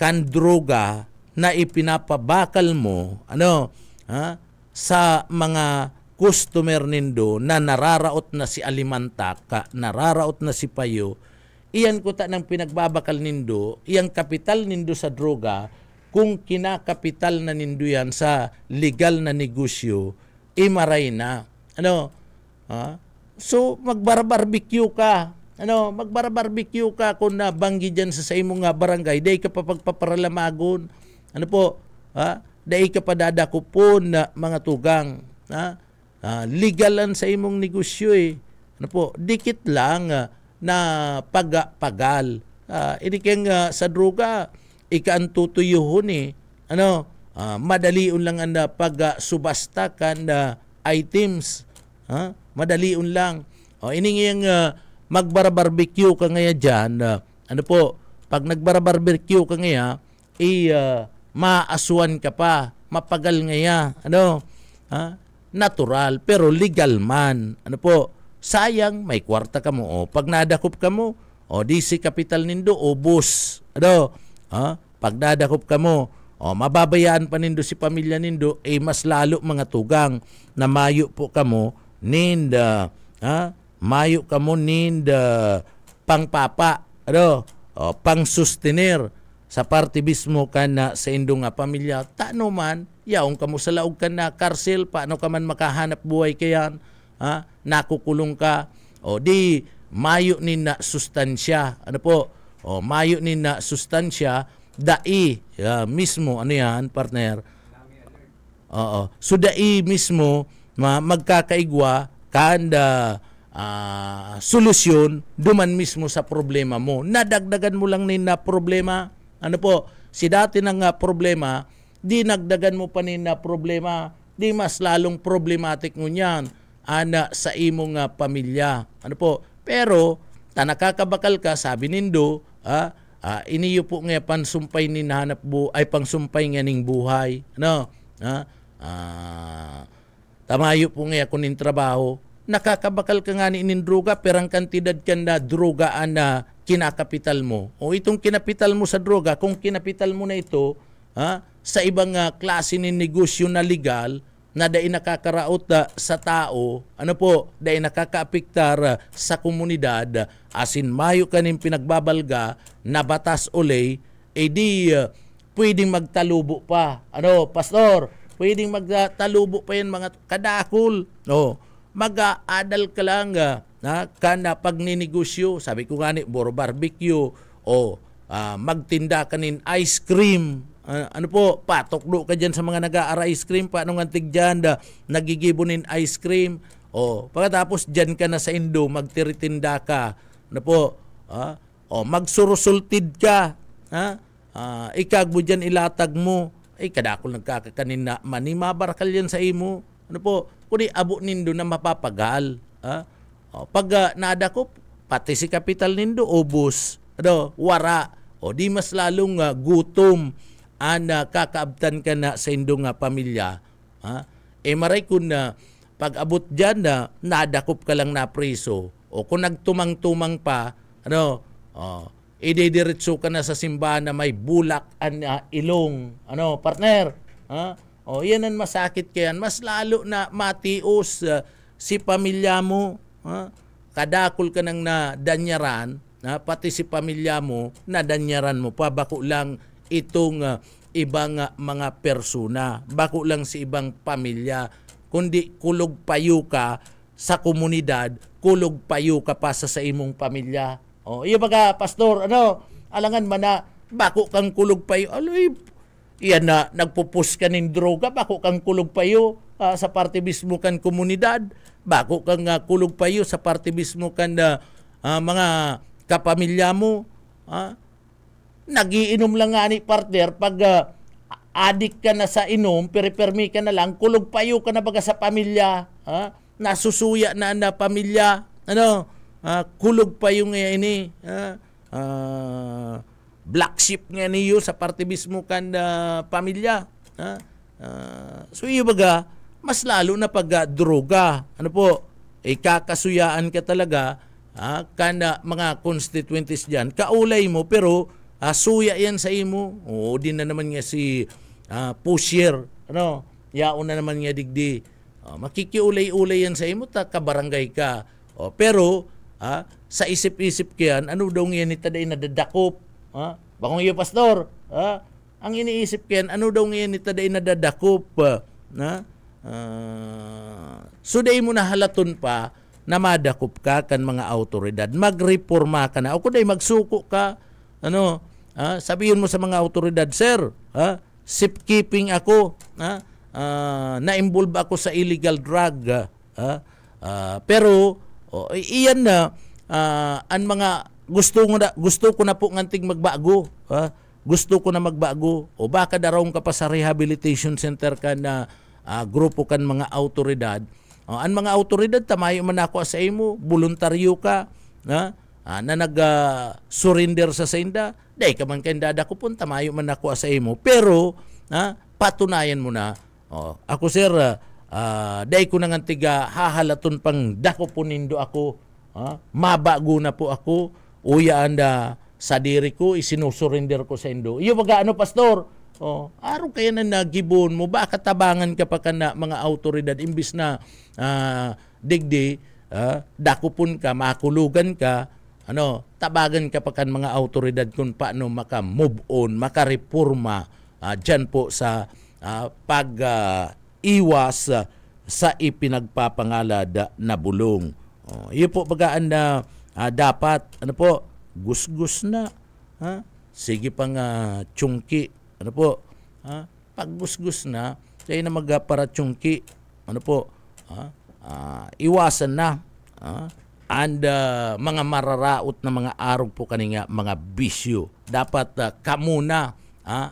kan droga na ipinapabakal mo sa mga customer nindo na nararaot na si Alimantaka, nararaot na si Payo, iyan ko ta ng pinagbabakal nindo, iyang kapital nindo sa droga, kung kinakapital na nindo yan sa legal na negosyo, imaray na. So, magbarbarbecue ka. Magbarbarbecue ka kung nabanggi dyan sa imong barangay, dahi ka pa pagpaparalamagon. Dahi ka pa dadakupon na mga tugang. Legalan sa imong negosyo dikit lang na pagapagal. Ini kaya sa droga, ikaantutuyuhon madaliun lang ang pag-subasta kan items. Madaliun lang. Ini yung magbarbarbecue ka ngaya dyan. Pag nagbarbarbecue ka ngaya, maasuan ka pa, mapagal ngaya. Natural, pero legal man. Sayang, may kwarta ka mo. Pag nadakop ka mo, DC kapital nindo, ubos. Pag nadakop ka mo, mababayaan pa nindo si pamilya nindo, mas lalo mga tugang na mayo po ka mo, ninda, mayo ka mo ninda, pangpapa, pang sustenir sa parte mismo ka na sa indong pamilya. Tano man, yaong kamo sa laog ka na karsel, paano ka man makahanap buhay kayan, nakukulong ka, di mayo ni na sustansya, mayo ni na sustansya, dai mismo, partner? So dai mismo, magkakaigwa, kanda solusyon, duman mismo sa problema mo. Nadagdagan mo lang ni na problema, si dati ng problema, di nagdagan mo pa na problema, di mas lalong problematic mo niyan sa imong pamilya. Pero nakakabakal ka, sabi nindo, iniyo po nga pansumpay ni nahanap ay pangsumpay nga ning buhay. Tamayo po nga kunin trabaho, nakakabakal ka nga ni droga, perang kantidad ka na droga na kinakapital mo. Itong kinapital mo sa droga, kung kinapital mo na ito, sa ibang klase ng negosyo na legal, na dahil nakakaraot sa tao, dahil nakakaapiktar sa komunidad, asin mayo kaning pinagbabalga na batas ulay, di pwedeng magtalubo pa. Pastor, pwedeng magtalubo pa yan mga kadakol. Mag-aadal ka lang kana pag ninegosyo, sabi ko nga boro barbecue, magtinda ka nin ice cream. Patukdo ka dyan sa mga nag-aara ice cream, paano nga tigyan nagigibonin ice cream, pagkatapos dyan ka na sa Indo, magtiritinda ka, magsurusultid ka, ikagbo dyan ilatag mo, kadakol nagkakakanin na manimabarakal yan sa imo, kundi abo nindo na mapapagal, pag nadakop, pati si kapital nindo, ubos, wara, di mas lalong gutom, kakaabtan ka na sa indong pamilya, maray kung pag abot dyan nadakop ka lang na preso, kung nagtumang-tumang pa, idediretso ka na sa simbahan na may bulak ilong, partner, yan ang masakit kayan, mas lalo na matios si pamilya mo, kadakol ka nang nadanyaran, pati si pamilya mo, nadanyaran mo pa, bako lang itong ibang mga persona, bako lang si ibang pamilya, kundi kulog payo ka sa komunidad, kulog payo ka pa sa imong pamilya. Iyo baga, pastor, alangan man na, bako kang kulog payo, iyan na, nagpupus ka ng droga, bako kang kulog payo sa parte mismo kan komunidad, bako kang kulog payo sa parte mismo kan mga kapamilya mo, nagiinom lang nga ni partner pag adik ka na sa inom, permi ka na lang, kulog payo ka na baga sa pamilya, nasusuya na na pamilya, kulog pa yung ini, black sheep nga niyo sa parte mismo kan pamilya. So iyo baga, mas lalo na pag droga, kakasuyaan ka talaga, kana mga constituencies dyan, kaulay mo, pero suya yan sa imo. O din na naman nga si pusher, yaon na naman nga digdi. Makikiulay-ulay yan sa imo, kabarangay ka. Pero, sa isip-isip ka yan, ano daw nga nita day nadadakop? Bakong iyo, pastor, ang iniisip ka yan, ano daw nga nita day nadadakop? So day mo na halaton pa, na madakop ka kan mga autoridad, magreforma ka na, o kundi magsuko ka, sabihin mo sa mga autoridad, sir, safekeeping ako, na-involve ako sa illegal drug, pero iyan na, ang mga gusto ko na po nganting magbago, gusto ko na magbago, o baka darong ka pa sa rehabilitation center ka na grupo kan mga autoridad. Ang mga autoridad tamayo man ako sa imo, voluntaryo ka na nag-surrender sa senda, day ka man kay dadako pun tamayo man ako sa imo, pero patunayan mo na ako sir, day ko nang tiga hahalaton pang dako po nindo ako, mabago na po ako, uya anda sa diri ko isinusurrender ko sa indo. Iyo baga pastor, araw kaya na nagibon mo, baka tabangan ka pa kana mga autoridad imbis na digdi, dakupon ka, makulugan ka, tabagan ka pa kan mga autoridad kung paano maka-move on, makareforma dyan po sa pag-iwas sa ipinagpapangalad na bulong. Iyo po bagaan na dapat, gusgus na, sige pang chungki, pag gusgus na, kaya na magparatsungki, iwasan na, and mga mararaot na mga arog po kaninga mga bisyo. Dapat kamuna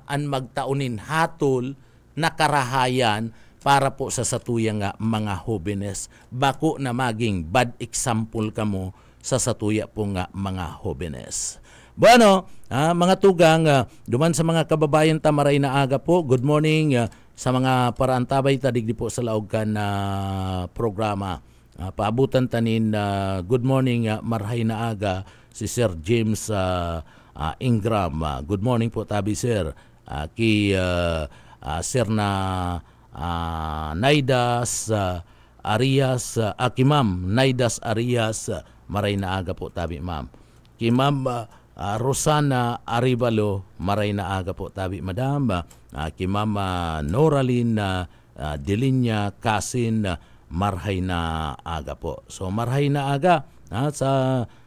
ang magtaunin hatol na karahayan para po sa satuyang mga hobenes. Bako na maging bad example kamo sa satuya po nga mga hobenes. Bueno, mga tugang, duman sa mga kababayan tamaray na aga po, good morning sa mga paraantabay tadigdi po sa laog kan programa. Paabutan tanin good morning marhay na aga si Sir James Ingram. Good morning po tabi sir. Ki Sir na Naidas Arias, ki Ma'am Naidas Arias, maray na aga po tabi ma'am. Ki Ma'am Rosana Arivalo, maray na aga po tabi madam. Ki Ma'am Noraline Dilinya Kasin, marhay na aga po. So marhay na aga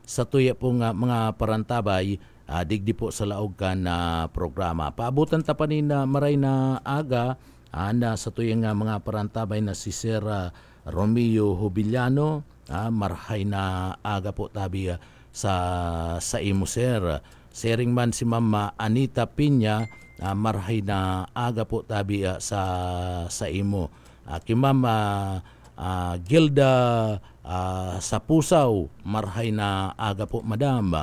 sa tuya po nga mga parantabay, digdi po sa laog ka na programa. Paabutan ta pa ni na maray na aga na sa tuya nga mga parantabay na si Sir Romeo Jubiliano, marhay na aga po tabi sa imo sir. Sharing man si Ma'am Anita Piña, marhay na aga po tabi sa imo. Ki Ma'am Gilda sa Pusaw, marhay na aga po madam.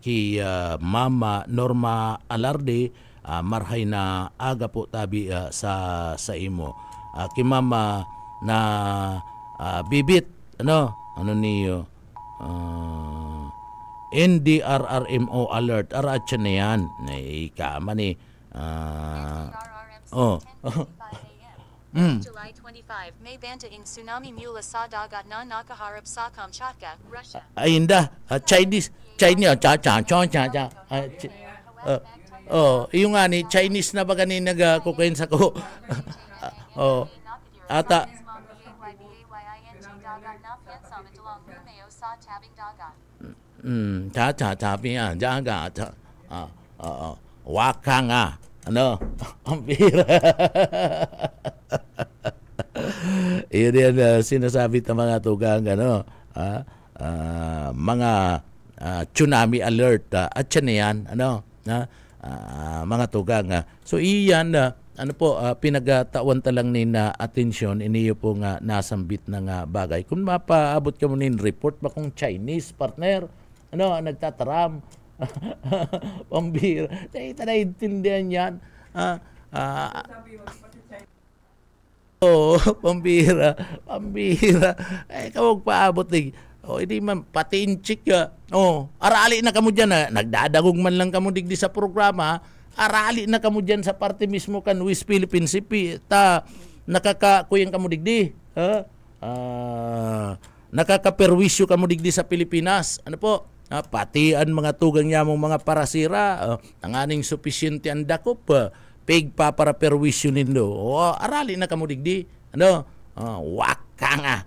Ki Ma'am Norma Alarde, marhay na aga po tabi sa imo. Ki Ma'am na Bibit, ano niyo, NDRRMO alert, aratsa na yan, ikama ni July 25, may banta in tsunami mula sa dagat na nakaharap sa Kamchatka, Russia. Ay hindi, Chinese, yung nga ni Chinese na ba ganin nag-kukain sa ko. Ata sabi nga, dagat. Waka nga. Ang pira. Iyon yan sinasabi ng mga tugang, mga tsunami alert. At yan yan, mga tugang. So iyan, ano po, pinagatawan talang ni na atensyon, iniyo po nga nasambit na nga bagay. Kung mapaabot ka mo nin report ba kung Chinese partner, ano, nagtataram, pambira, naiintindihan yan. Pambira. Kawag paabot hindi man, pati inchik ka. Arali na kamo dyan, nagdadagog man lang kamo digdi sa programa, arali na kamo dyan sa parte mismo kan West Philippine CP, nakakakuyang kamo digdi. Nakakaperwisyo kamo digdi sa Pilipinas. Ano po? Patian mga tugang yamong mga parasira, ang aning sufisyente ang dakop, pigpa para perwisyo nindo. Arali na kamo digdi. Ano? Waka nga.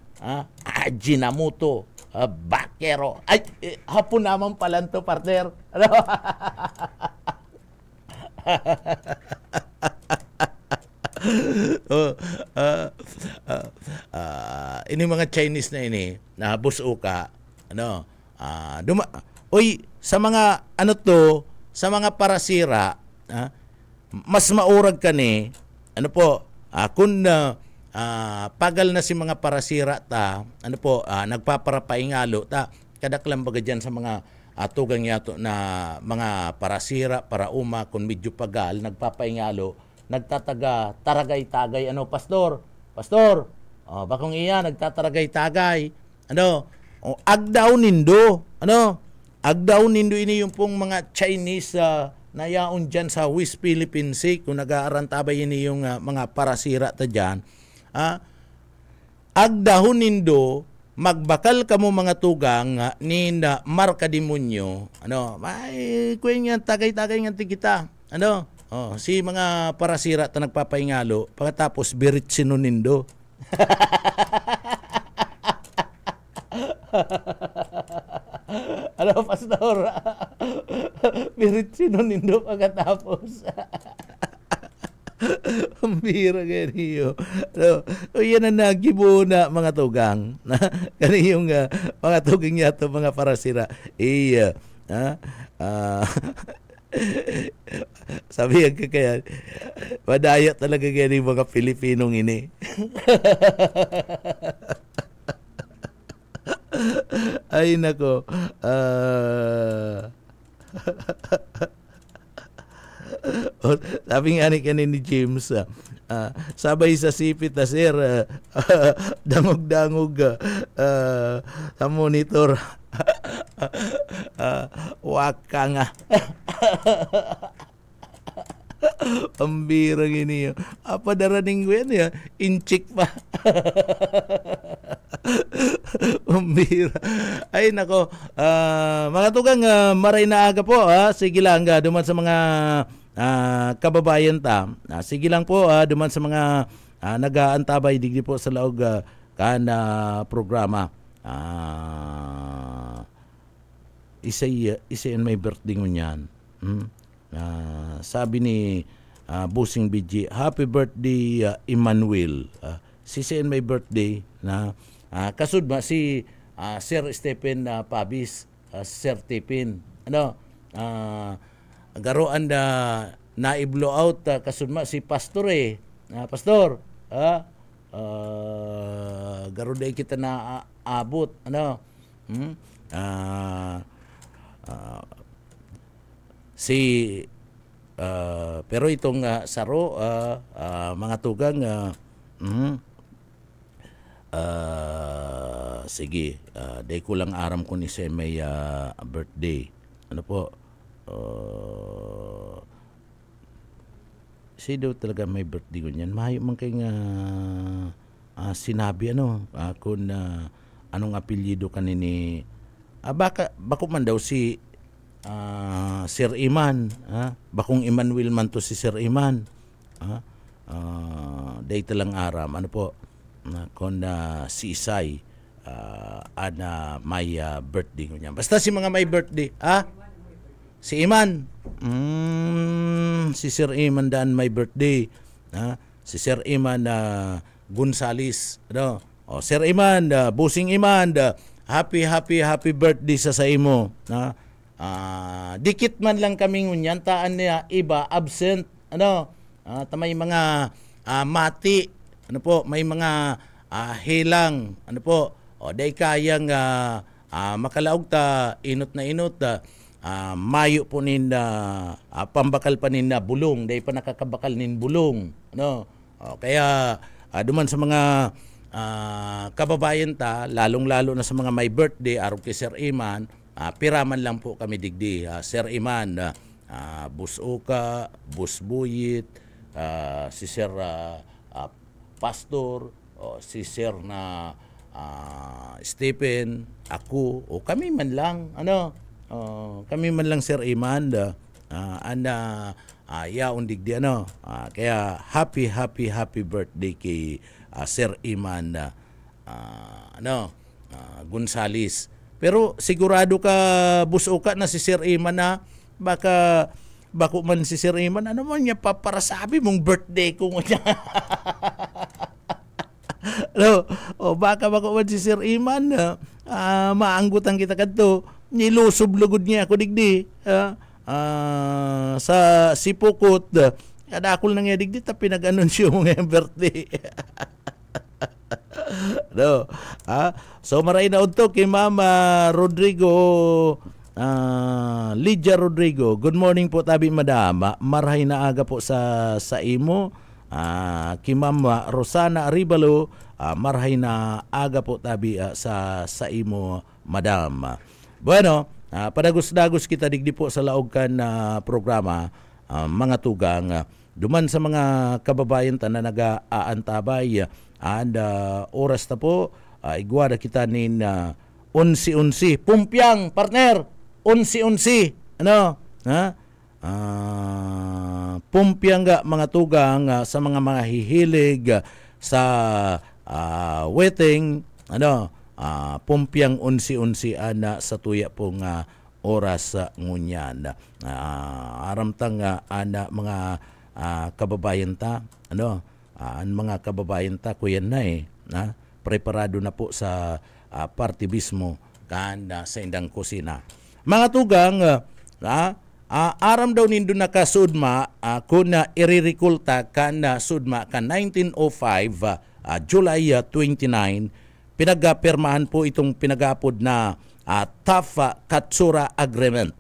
Ajinamoto. Bakero. Ay, hapon naman pala to, partner. Ano? Ini mga Chinese na ini, na busuka, ano, sa mga, sa mga parasira, mas maurag ka ni, ano po, kung pagal na si mga parasira ano po, nagpaparapaingalo kadaklang baga dyan sa mga tugang yato na mga parasira para kung medyo pagal nagpapaingalo, nagtataga taragay-tagay, ano, pastor, bakong iya nagtataragay-tagay, ano, agdaw nindo, ano, agdaw nindo ini yung pong mga Chinese na yaon dyan sa West Philippine Sea, kung nag-aarantabay ini yung mga parasira dyan, agdahon nindo, magbakal kamo mga tugang ni na marka demonyo, ano, may kuwing yan, tagay-tagay nga kita, ano, si mga parasira ta nagpapaingalo, pagkatapos biritsino nindo. Ano, pastor? Biritsino nindo pagkatapos. Pambira ganiyo. Yan ang nagibo na mga tugang. Kaniyong mga tugang niya to, mga parasira. Sabi ka kaya, madaya talaga gani mga Pilipinong ini. Ay nako. Sabi nga ni James, sabay sa sipit na sir, dangog-dangog sa monitor. Waka nga. Pambira gini yun. Apa daraning ko yan, inchik pa. Pambira. Ay nako, mga tugang, maray na aga po. Sige lang, duman sa mga kababayan ta. Sige lang po, duman sa mga nag-aantabay digdi po sa laog programa. Isa may birthday ngunyan. Sabi ni Busing BG, happy birthday Emmanuel. Isa may birthday na kasud ba si Sir Stephen Pabis, Sir Tipin. Ano? Garoan na i-blow out kasud ma si Pastor Pastor, garo day kita na abot, ano? Pero itong saro, mga tugang, sige, day ko lang aram ko ni sa may birthday. Ano po? Si daw talaga may birthday ko niyan. Mahayo man kay nga sinabi, ano, kung anong apelyido kanini. Bako man daw si Sir Iman, bakong Emmanuel man to si Sir Iman. Day talang aram, ano po, kung si Isay ana may birthday ko niya. Basta si mga may birthday, si Iman, si Sir Iman daan may birthday, si Sir Iman Gonzales, ano? Sir Iman, Busing Iman, happy birthday sa imo. Dikit man lang kami ngunyan, taan niya iba absent, ano? May mga mati, ano po, may mga helang, ano po, o day kayang makalaog ta inot na inot, mayo po nin pambakal pa nin bulong, day pa nakakabakal nin bulong, ano. Kaya duman sa mga kababayan ta, lalong-lalo na sa mga may birthday araw kay Sir Iman, piraman lang po kami digdi. Sir Iman, Bus Oka, Bus Buyit, si Sir Pastor, si Sir na Stephen, ako, o kami man lang, ano, kami man lang Sir Iman, yaon digdi, ano. Kaya happy birthday kay Sir Iman Gonzales. Pero sigurado ka, busuka na si Sir Iman na bako man si Sir Iman, ano man niya paparasabi mong birthday ko niya. No, baka bako man si Sir Iman maanggutan kita kadto, nilusob lugod niya ako digdi. Sa Sipukot, kada akol nang digdi ta pinag-anunsyo mo ngayong birthday. No. So maray na udto kay Mama Rodrigo, Lydia Rodrigo. Good morning po tabi madam. Maray na aga po sa imo. Kay Mama Rosana Aribalo, maray na aga po tabi sa imo madam. Bueno, padagos-dagos kita digdi po sa laog kan programa, mga tugang. Duman sa mga kababayan ta na nag-aantabay, and oras na po, igwada kita nin 11-11. Pumpyang, partner! 11-11. Ano? Pumpyang mga tugang sa mga hihilig sa wedding, ano? Pumpyang 11-11 sa tuya pong oras ngunyan. Aramtang mga kababayan ta, ano, ang mga kababayan ta kuyan na preparado na po sa partibismo kan sa indang kusina. Mga tugang, aram daw nindo nakasudma kung iririkulta kan sudma kan 1905 July 29, pinagpirmahan po itong pinagapod na Taft Katsura Agreement.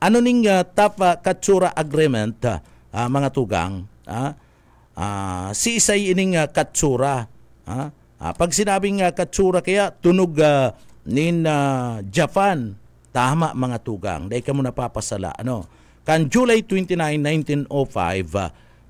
Ano ning Taft Katsura Agreement, mga tugang? Si isay ining Katsura. Pag sinabing Katsura kaya tunog nin Japan, tama mga tugang. Dahil ka mo napapasala. Kan July 29, 1905,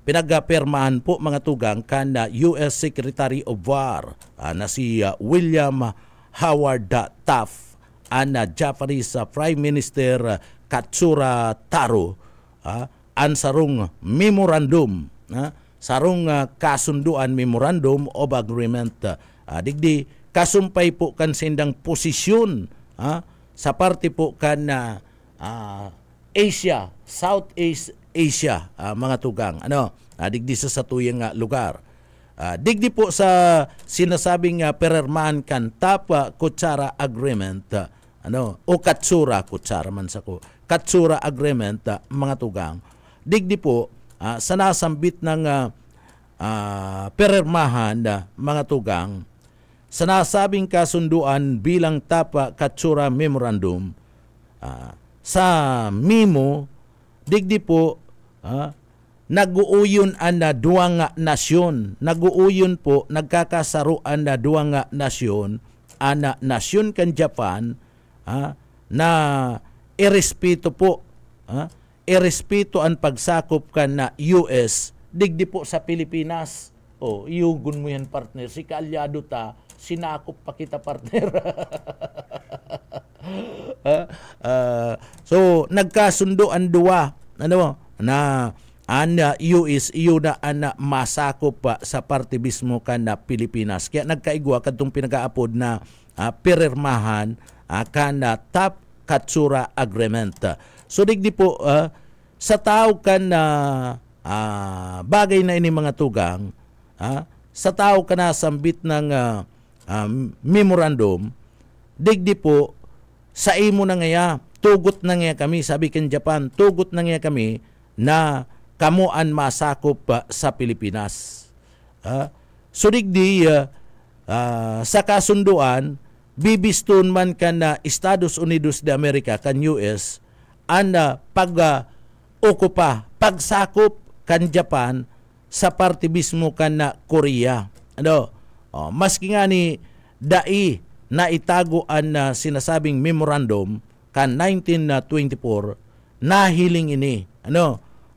pinagpirmahan po mga tugang kan US Secretary of War na si William Howard Taft and Japanese Prime Minister Katsura Taro ang sarong memorandum, sarong kasunduan memorandum of agreement. Digdi kasumpay po kan sindang posisyon sa parte po kan Asia, Southeast Asia, mga tugang. Digdi sa satuyang lugar. Digdi po sa sinasabing perermahan kan Taft Katsura Agreement, o Katsura man sa ko. Katsura Agreement, mga tugang. Digdi po sa nasambit ng perermahan, mga tugang, sa nasabing kasunduan bilang Taft Katsura Memorandum, sa memo, digdi po nag-uuyon na duwang nasyon. Nag-uuyon po, nagkakasaruan na duwang nasyon, nasyon kan Japan, na irespeto po, irespeto ang pagsakop kan na US, digdi po sa Pilipinas. Iugun mo yan, partner. Si kaalyado ta, sinakop pa kita, partner. So, nagkasundo ang duwa, na US iyo na masakop pa sa partibismo kan na Pilipinas. Kaya nagkaigwa kadtong pinag-aapod na perermahan kan na Taft Katsura Agreement. So digdi po sa tao kan na bagay na ini mga tugang, sa tao ka na sambit ng memorandum, digdi po sa imo na ngaya, tugot na ngaya kami, sabi kan Japan, tugot na ngaya kami na kamuan masakop sa Pilipinas. So digdi sa kasunduan bibistun man kan na Estados Unidos de America kan US ang pag-okupa, pagsakop kan Japan sa parte mismo kan na Korea. Maski nga ni dai na itago ang sinasabing memorandum kan 1924 nahiling ini.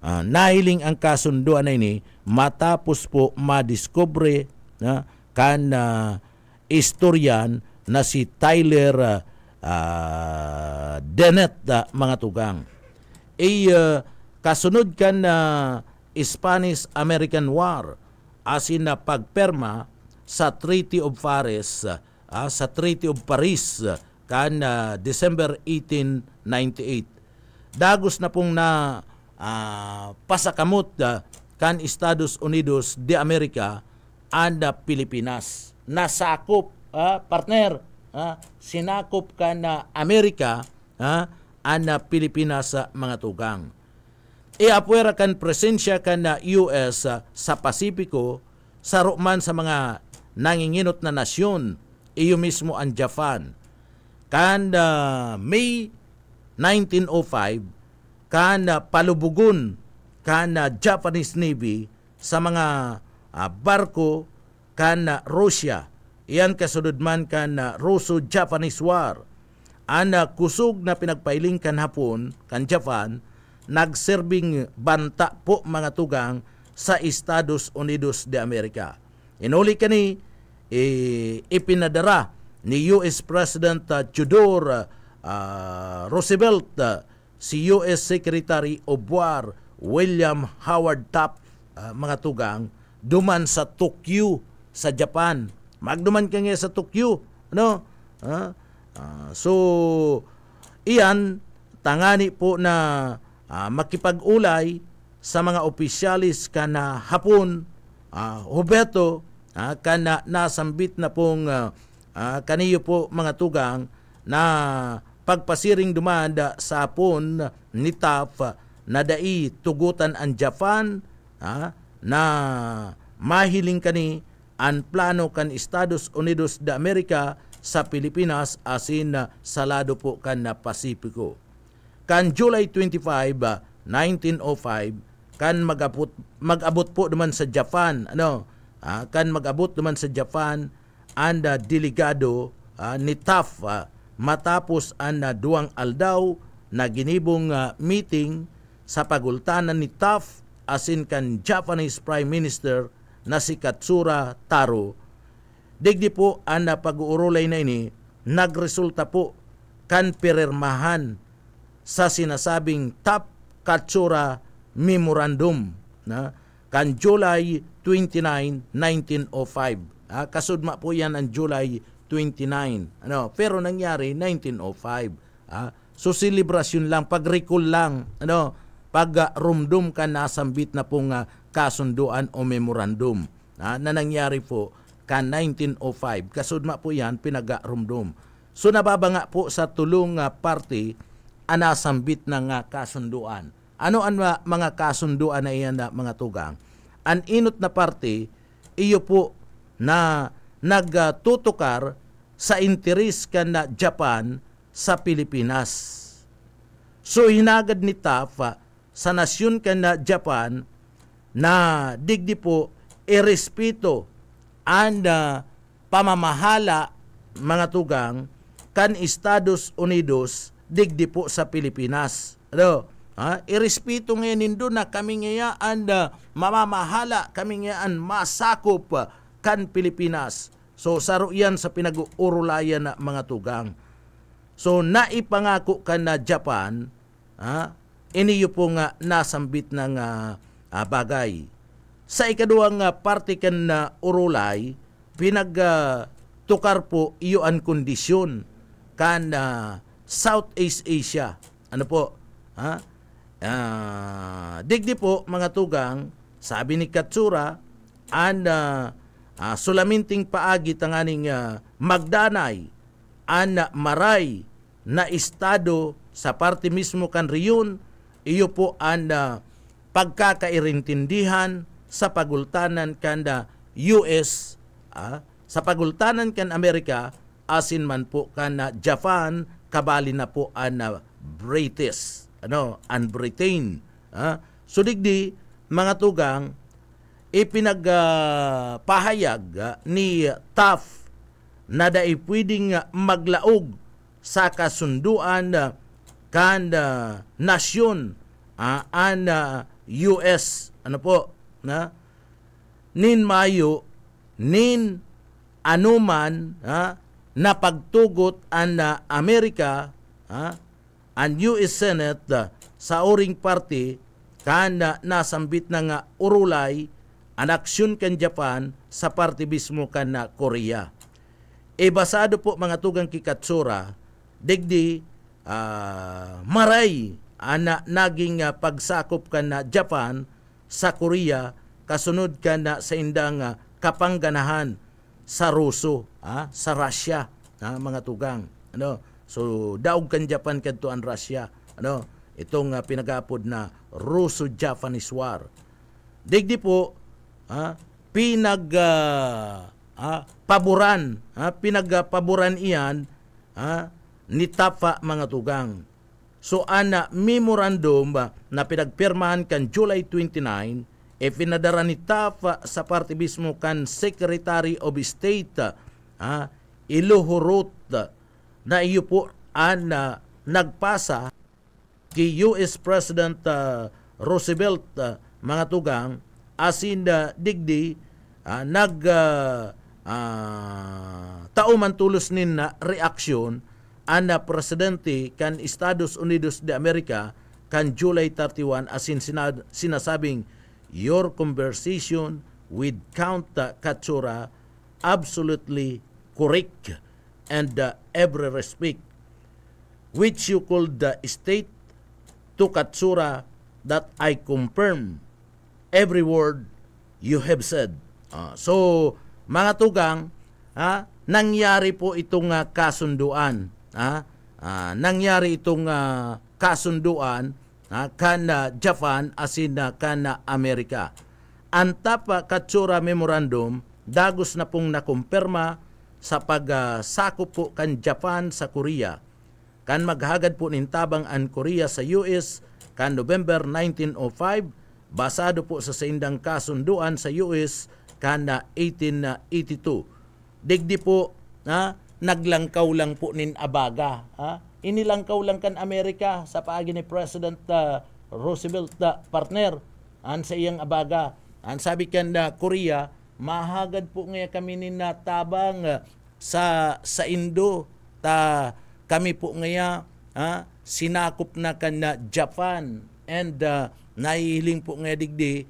Nahiling ang kasunduan na ini matapos po madiscover kan historian na si Tyler Dennett mga tugang. Kasunod kan Spanish-American War asin na pagperma sa Treaty of Paris kan December 1898. Dagos na pong na pasakamot kan Estados Unidos de America and Pilipinas. Nasakop partner sinakop kan Amerika and Pilipinas mga tugang. Iapwera kan presensya kan US sa Pasipiko sa man sa mga nanginginot na nasyon, iyo mismo ang Japan. Kan May 1905 kan palubugon kan Japanese Navy sa mga barko kan Russia. Iyan kasunod man kan Russo-Japanese War. Ang kusog na pinagpailing kan Hapon, kan Japan, nagserbing banta po mga tugang sa Estados Unidos de America. Inuli kani ipinadara ni US President Theodore Roosevelt si US Secretary of War William Howard Taft mga tugang duman sa Tokyo sa Japan. Magduman ka nga sa Tokyo, so iyan tangani po na makipag-ulay sa mga opisyalis kana Hapon, Huberto, kana nasambit na pong kaniyo po mga tugang na pagpasiring dumanda sa Hapon ni Taft na dai tugutan ang Japan na mahiling kani ang plano kan Estados Unidos de America sa Pilipinas asin sa lado po kan Pasipiko. Kan July 25, 1905 kan mag-abot po naman sa Japan kan mag-abot naman sa Japan ang delegado ni Taft matapos ang duwang aldaw na ginibong meeting sa pagultanan ni Taft asin kan Japanese Prime Minister na si Katsura Taro. Digdi po ang pag-uurulay na ini nagresulta po kan pirmahan sa sinasabing Taft-Katsura Memorandum kan July 29, 1905. Kasudma po yan ang July 29. Pero nangyari 1905. So celebrasyon lang, pag-recall lang, pag-rumdum ka nasambit na pong kasunduan o memorandum na nangyari po kan 1905. Kasudma po yan, pinag-rumdum. So nababanga po sa tulong party anasambit ng kasunduan. Ano ang mga kasunduan na iyan mga tugang? Ang inot na party, iyo po na nagtutukar sa interes kan na Japan sa Pilipinas. So hinagad ni Taft sa nasyon kan na Japan na digdi po irespeto ang pamamahala mga tugang kan Estados Unidos digdi po sa Pilipinas. Irespeto ngayon nindo na kami ngayaan mamamahala, kami ngayaan masakop kan Pilipinas. So saro yan sa pinag-uurulayan na mga tugang. So naipangako kan na Japan, iniyo po nga nasambit ng bagay. Sa ikaduang parte kan na urulay, pinagtukar po iyo ang kondisyon kan Southeast Asia. Ano po? Digdi po mga tugang, sabi ni Katsura, and sulaminting paagi tanganing magdanay an maray na estado sa parte mismo kan riyon, iyo po ang pagkakairintindihan sa pagultanan kanda US, sa pagultanan kan Amerika, asin man po kana Japan, kabali na po an British, an Britain. So digdi, mga tugang, ipinagpahayag ni Taft na dai pwedeng maglaog sa kasunduan kan nasyon an US, nin mayo, nin anuman na pagtugot an Amerika, ang US Senate sa uring party kan nasambit na nga urulay ang aksyon kan Japan sa party mismo kan Korea. Basado po mga tugang kikatsura, digdi maray ana naging pagsakop kan Japan sa Korea kasunod kan sa indang kapangganahan sa Ruso, sa Russia, mga tugang. So daog kan Japan kadto ang Russia, itong pinagapod na Russo-Japanese War. Digdi po pinagpaboran iyan ni Taft, mga tugang. So ana memorandum na pinagpirmahan kan July 29, pinadara ni Taft sa party mismo kan Secretary of State Iluhurut na iyo po nagpasa kay US President Roosevelt, mga tugang, asin digdi tauman tulos nin na reaksyon ana presidente kan Estados Unidos de America kan July 31, asin sinasabing your conversation with Count Katsura absolutely correct and every respect, which you could state to Katsura that I confirm every word you have said. So, mga tugang, nangyari po itong kasunduan. Nangyari itong kasunduan kan Japan asin kan Amerika. Ang Taft-Katsura Memorandum, dagos na pong nakumpirma sa pagsakop po kan Japan sa Korea. Kan maghagad po nintabang ang Korea sa US kan November 1905, basado po sa saindang kasunduan sa US kan 1882. Digdi po naglangkaw lang po nin abaga. Inilangkaw lang kan Amerika sa paagi ni President Roosevelt, partner sa iyang abaga. Ang sabi kan Korea, mahagad po ngayon kami nin tabang sa Indo, kami po ngayon sinakop na kan Japan, and nahihiling po ngayon digdi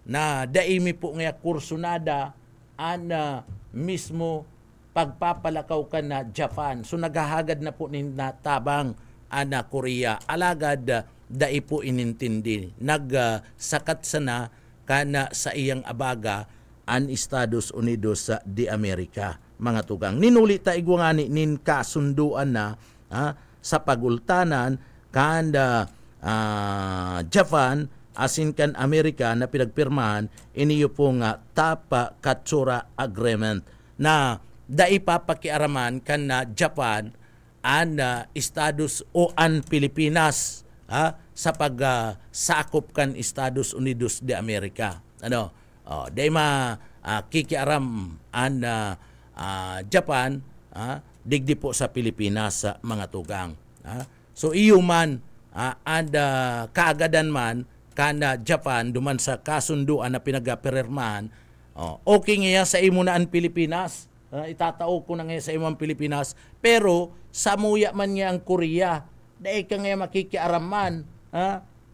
na daimi po ngayon kursunada mismo pagpapalakaw ka na Japan. So naghahagad na po ni natabang Korea. Alagad dai po inintindi. Nagsakat sana kana sa iyang abaga ang Estados Unidos de Amerika, mga tugang. Ninuli ta igwangani nin kasunduan na sa pagultanan kan Japan asin kan Amerika na pinagpirmahan iniyo pong Taft-Katsura Agreement na daipapakiaraman kan Japan an Estados o an Pilipinas sa pagsakop kan Estados Unidos de Amerika. Dai kikiaram an Japan digdi po sa Pilipinas, mga tugang. So iyo man kaagadan man kana Japan duman sa kasunduan na pinagpirmahan, okay nga sa imo na ang Pilipinas, itatao ko na nga sa imo ang Pilipinas, pero samuya man nga ang Korea, dahil ka nga makikiaram man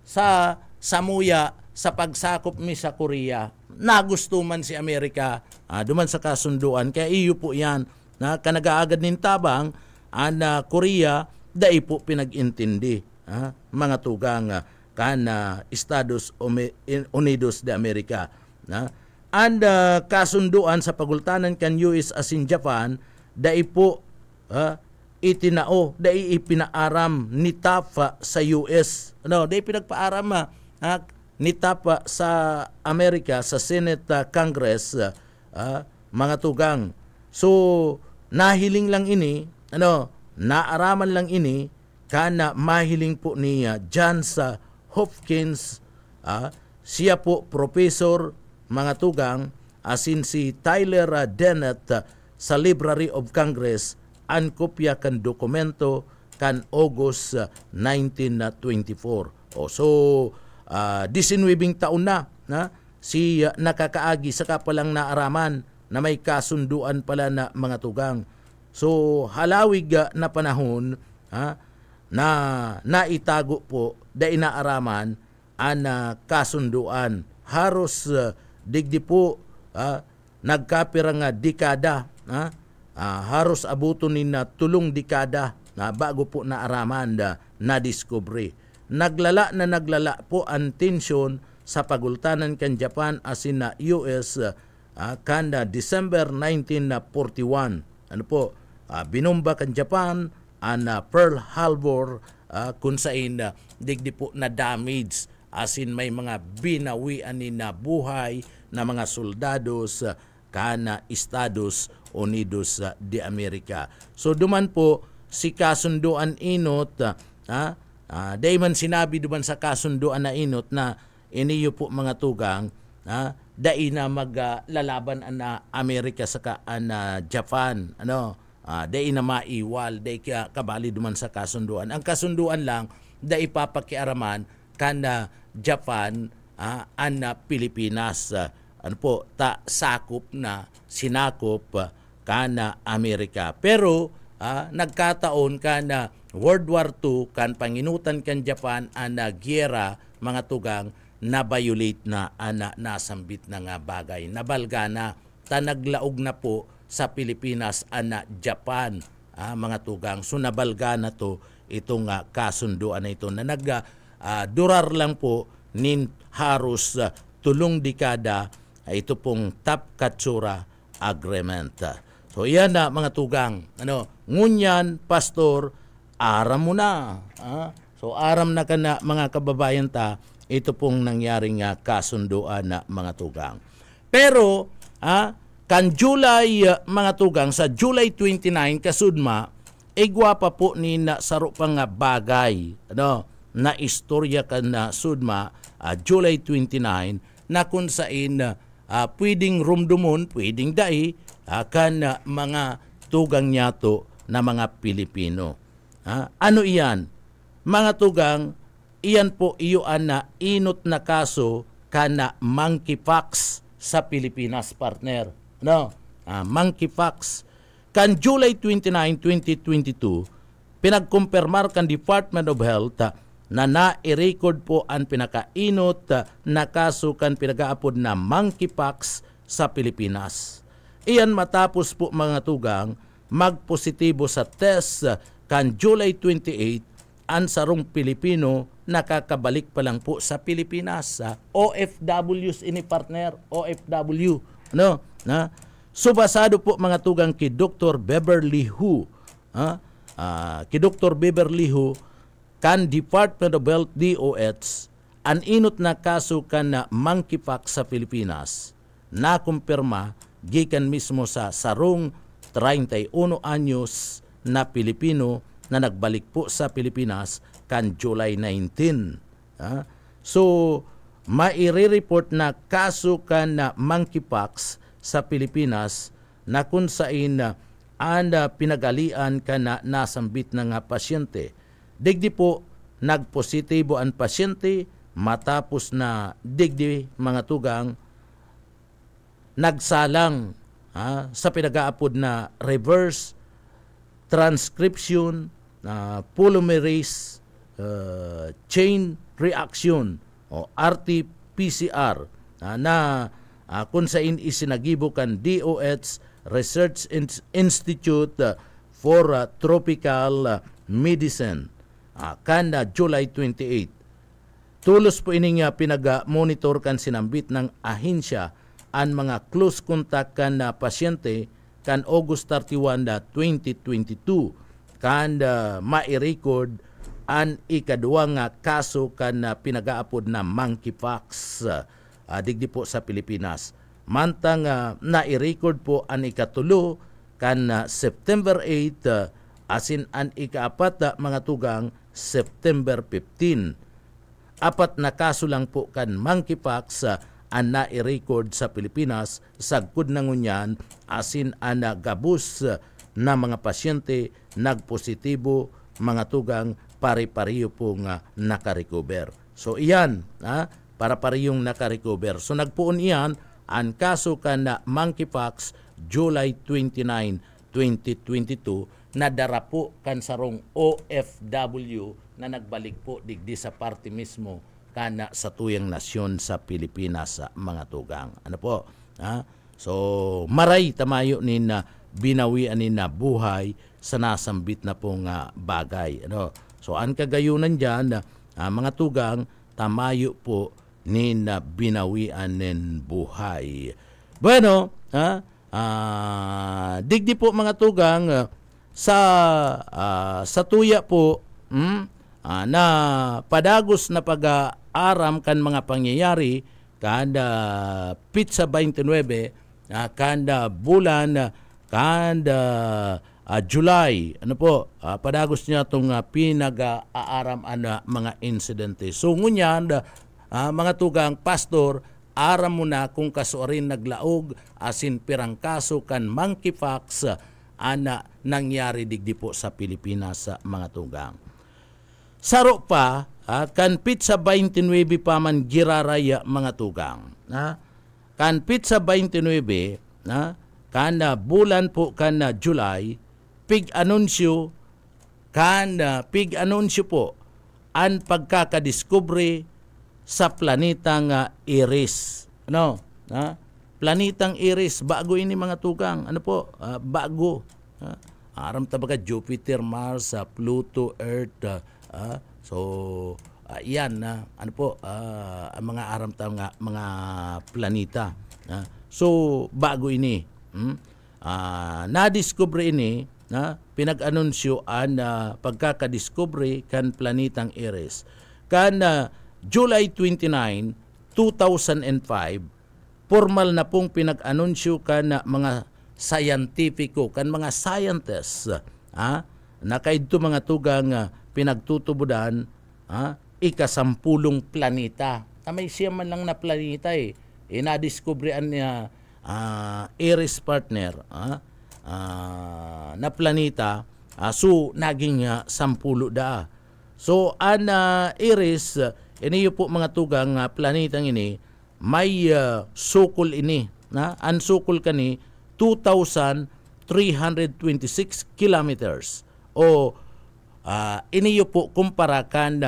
sa samuya sa pagsakop mi sa Korea. Nagusto man si Amerika duman sa kasunduan, kaya iyo po yan na kanagaagad nin tabang Korea, dahil po pinag-intindi, mga tugang kan Estados Unidos de Amerika. And kasunduan sa pagultanan kan US asin Japan, dai po itinao, dai ipinaaram ni Taft sa US. Dai pinagpaaram nitapa sa Amerika sa Senate Congress mga tugang. So nahiling lang ini, naaraman lang ini kana mahiling po ni Johns Hopkins, siya po professor mga tugang, asin si Tyler Dennett sa Library of Congress ang kopya kan dokumento kan August 1924. So 19 taon na si nakakaagi saka palang naaraman na may kasunduan pala na mga tugang. So halawig na panahon na naitago po da inaaraman ang kasunduan. Haros digdi po nagkapira nga dekada, haros abuton ni na 3 dekada bago po naaraman na discovery. Naglala po ang tensyon sa pagultanan kan Japan asin na US kanda December 1941. Binomba kan Japan ang Pearl Harbor kung saan digdi po na damage asin may mga binawian ni na buhay na mga soldados kana Estados Unidos de America. So duman po si kasunduan inot, day man sinabi duman sa kasunduan na inot na iniyo po mga tugang, dai na maglalaban na Amerika saka Japan, dai na maiwal, dai kabali duman sa kasunduan. Ang kasunduan lang dai papakiaraman kana Japan an Pilipinas, sakop na sinakop kana Amerika. Pero nagkataon kana World War II kan panginutan kan Japan ana giyera mga tugang na violate na ana nasambit na nga bagay. Nabalga na tanaglaog na po sa Pilipinas ana Japan mga tugang. So nabalga na to itong kasunduan na ito na durar lang po nin haros 3 dekada ito pong Tapkatsura Agreement. So yan na mga tugang. Ngunyan, pastor, aram mo na. So aram na ka na mga kababayan ta, ito pong nangyaring kasunduan na mga tugang. Pero, kan July, mga tugang, sa July 29, kasudma, igwapa po ni na saro pang bagay, na istorya kan na sudma, July 29, na kung saan pwedeng rumdumon, pwedeng dai, kan mga tugang nyato na mga Pilipino. Ano iyan? Mga tugang, iyan po iyoan na inot na kaso kana monkeypox sa Pilipinas, partner. Monkeypox. Kan July 29, 2022, pinagkumpirmar kan Department of Health na na-record po ang pinakainot na kaso kan pinag-aapod na monkeypox sa Pilipinas. Iyan matapos po mga tugang magpositibo sa test kan July 28 ang sarong Pilipino nakakabalik pa lang po sa Pilipinas. OFWs ini partner, OFW. Subasado po mga tugang ki Dr. Beverly Hu. Ki Dr. Beverly Hu kan Department of Health DOH ang inot na kaso kan na monkeypox sa Pilipinas na kumpirma gikan mismo sa sarong 31 anyos na Pilipino na nagbalik po sa Pilipinas kan July 19. So, maire-report na kaso kan na monkeypox sa Pilipinas na kung saan pinagalian ka na nasambit na nga pasyente. Digdi po, nagpositibo ang pasyente matapos na digdi mga tugang nagsalang sa pinag-aapod na reverse transcription polymerase chain reaction o RT-PCR na kung saan isinagibo kan DOH Research Institute for Tropical Medicine kanda July 28. Tulos po ining pinag-monitor kan sinambit ng ahensya ang mga close contact kan na pasyente kan August 31, 2022 kan ma-record an ikaduwa nga kaso kan pinagaapod na monkeypox digdi po sa Pilipinas. Mantang na-record po ang ikatulo kan September 8 asin ang ikaapat mga tugang September 15. Apat na kaso lang po kan monkeypox ang na-record sa Pilipinas sagkod na ngunyan asin ang gabus na mga pasyente nagpositibo mga tugang pare-pareho po nga nakarecover. So iyan, para parehong nakarecover. So nagpuon iyan ang kaso kan monkeypox July 29, 2022 na darapo kan sarong OFW na nagbalik po digdi sa parte mismo kana sa tuyang nasyon sa Pilipinas mga tugang. Ano po? So maray tamayo ni na binawian ni na buhay sa nasambit na pong bagay. Ano? So ang kagayunan dyan, mga tugang, tamayo po ni na binawian nin buhay. Bueno, digdi po mga tugang, sa tuya po, na padagos na pag-aaram kan mga pangyayari, kada Pizza 29, kada bulan, kada July, ano po, padagos niya itong pinag-aaram mga insidente. So ngunyan, mga tugang pastor, aram mo na kung kasuarin naglaog asin pirang kaso kan monkeypox nangyari digdi po sa Pilipinas mga tugang. Saro pa, kan Pizza 29 pa man giraraya mga tugang. Kan Pizza 29, kan bulan po kan July, pig-anunsyo po ang pagkakadiskubre sa planetang Eris. Ano? Planetang Eris, bago ini mga tugang. Ano po? Bago. Aram tabaga Jupiter, Mars, Pluto, Earth. So, yan. Ano po? Ang mga aram tabaga mga planeta. So, bago ini. Na-discover ini, pinag-anunsyo ang pagkakadiscovery kan planetang Eris. Kan July 29, 2005, formal na pong pinag-anunsyo kan mga scientifico, kan mga scientists, na kaidto mga tugang pinagtutubudan, ikasampulong planeta. May siya man lang na planeta na-discoveryan niya Eris partner, na planeta, so naging 10 da. So an Eris, iniyo po mga tugang planetang ini, may sukol ini. Ang sukol kani 2,326 kilometers. O iniyo po kumpara kan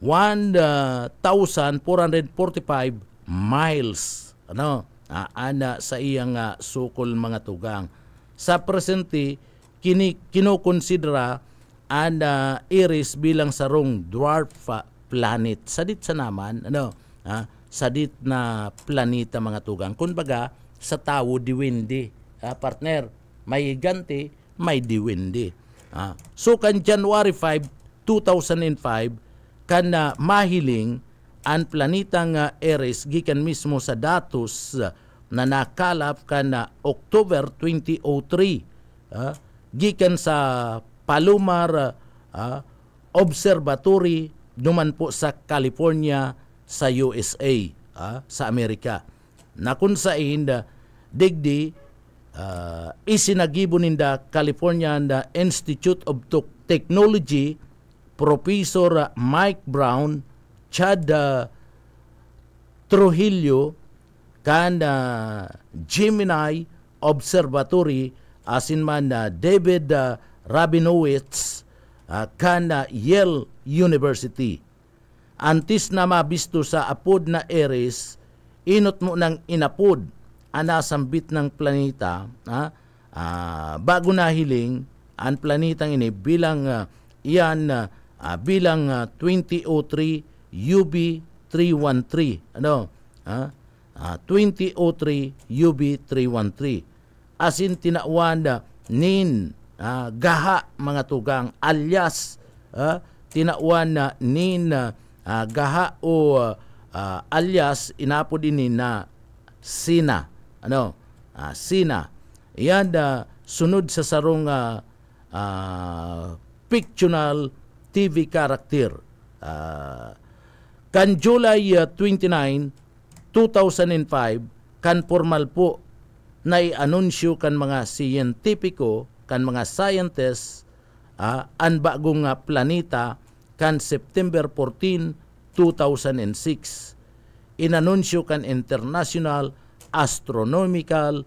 1,445 miles. Ano? Ana sa iyang sukol mga tugang. Sa presente, kinukonsidera ang Eris bilang sarong dwarf planet. Sadit sa naman, sadit na planeta mga tugang. Kumbaga, sa tao diwindi. Partner, may gigante, may diwindi. So kan January 5, 2005, kan mahiling ang planetang Eris gikan mismo sa datos na nakalap kan October 2003 gikan sa Palomar Observatory duman po sa California sa USA, sa Amerika. Na kung saan digdi isinagibo ninda California Institute of Technology Professor Mike Brown, Chad Trujillo, kan Gemini Observatory asin man David Rabinowitz, kan Yale University. Antis na mabisto sa apod na Eris, inot mo ng inapod anasambit ng planeta, bago nahiling ang planetang ini bilang bilang 2003 UB 313. 2003 UB 313. Asin tinawan nin gaha mga tugang alias tinauan na nin gaha o alias inapod ini na Sina. Sina. Yan sunod sa sarong fictional TV character. Kan July 29, 2005, kan formal po na i-anunsyo kan mga siyentipiko, kan mga scientists, ang bagong planeta kan September 14, 2006. Inanunsyo kan International Astronomical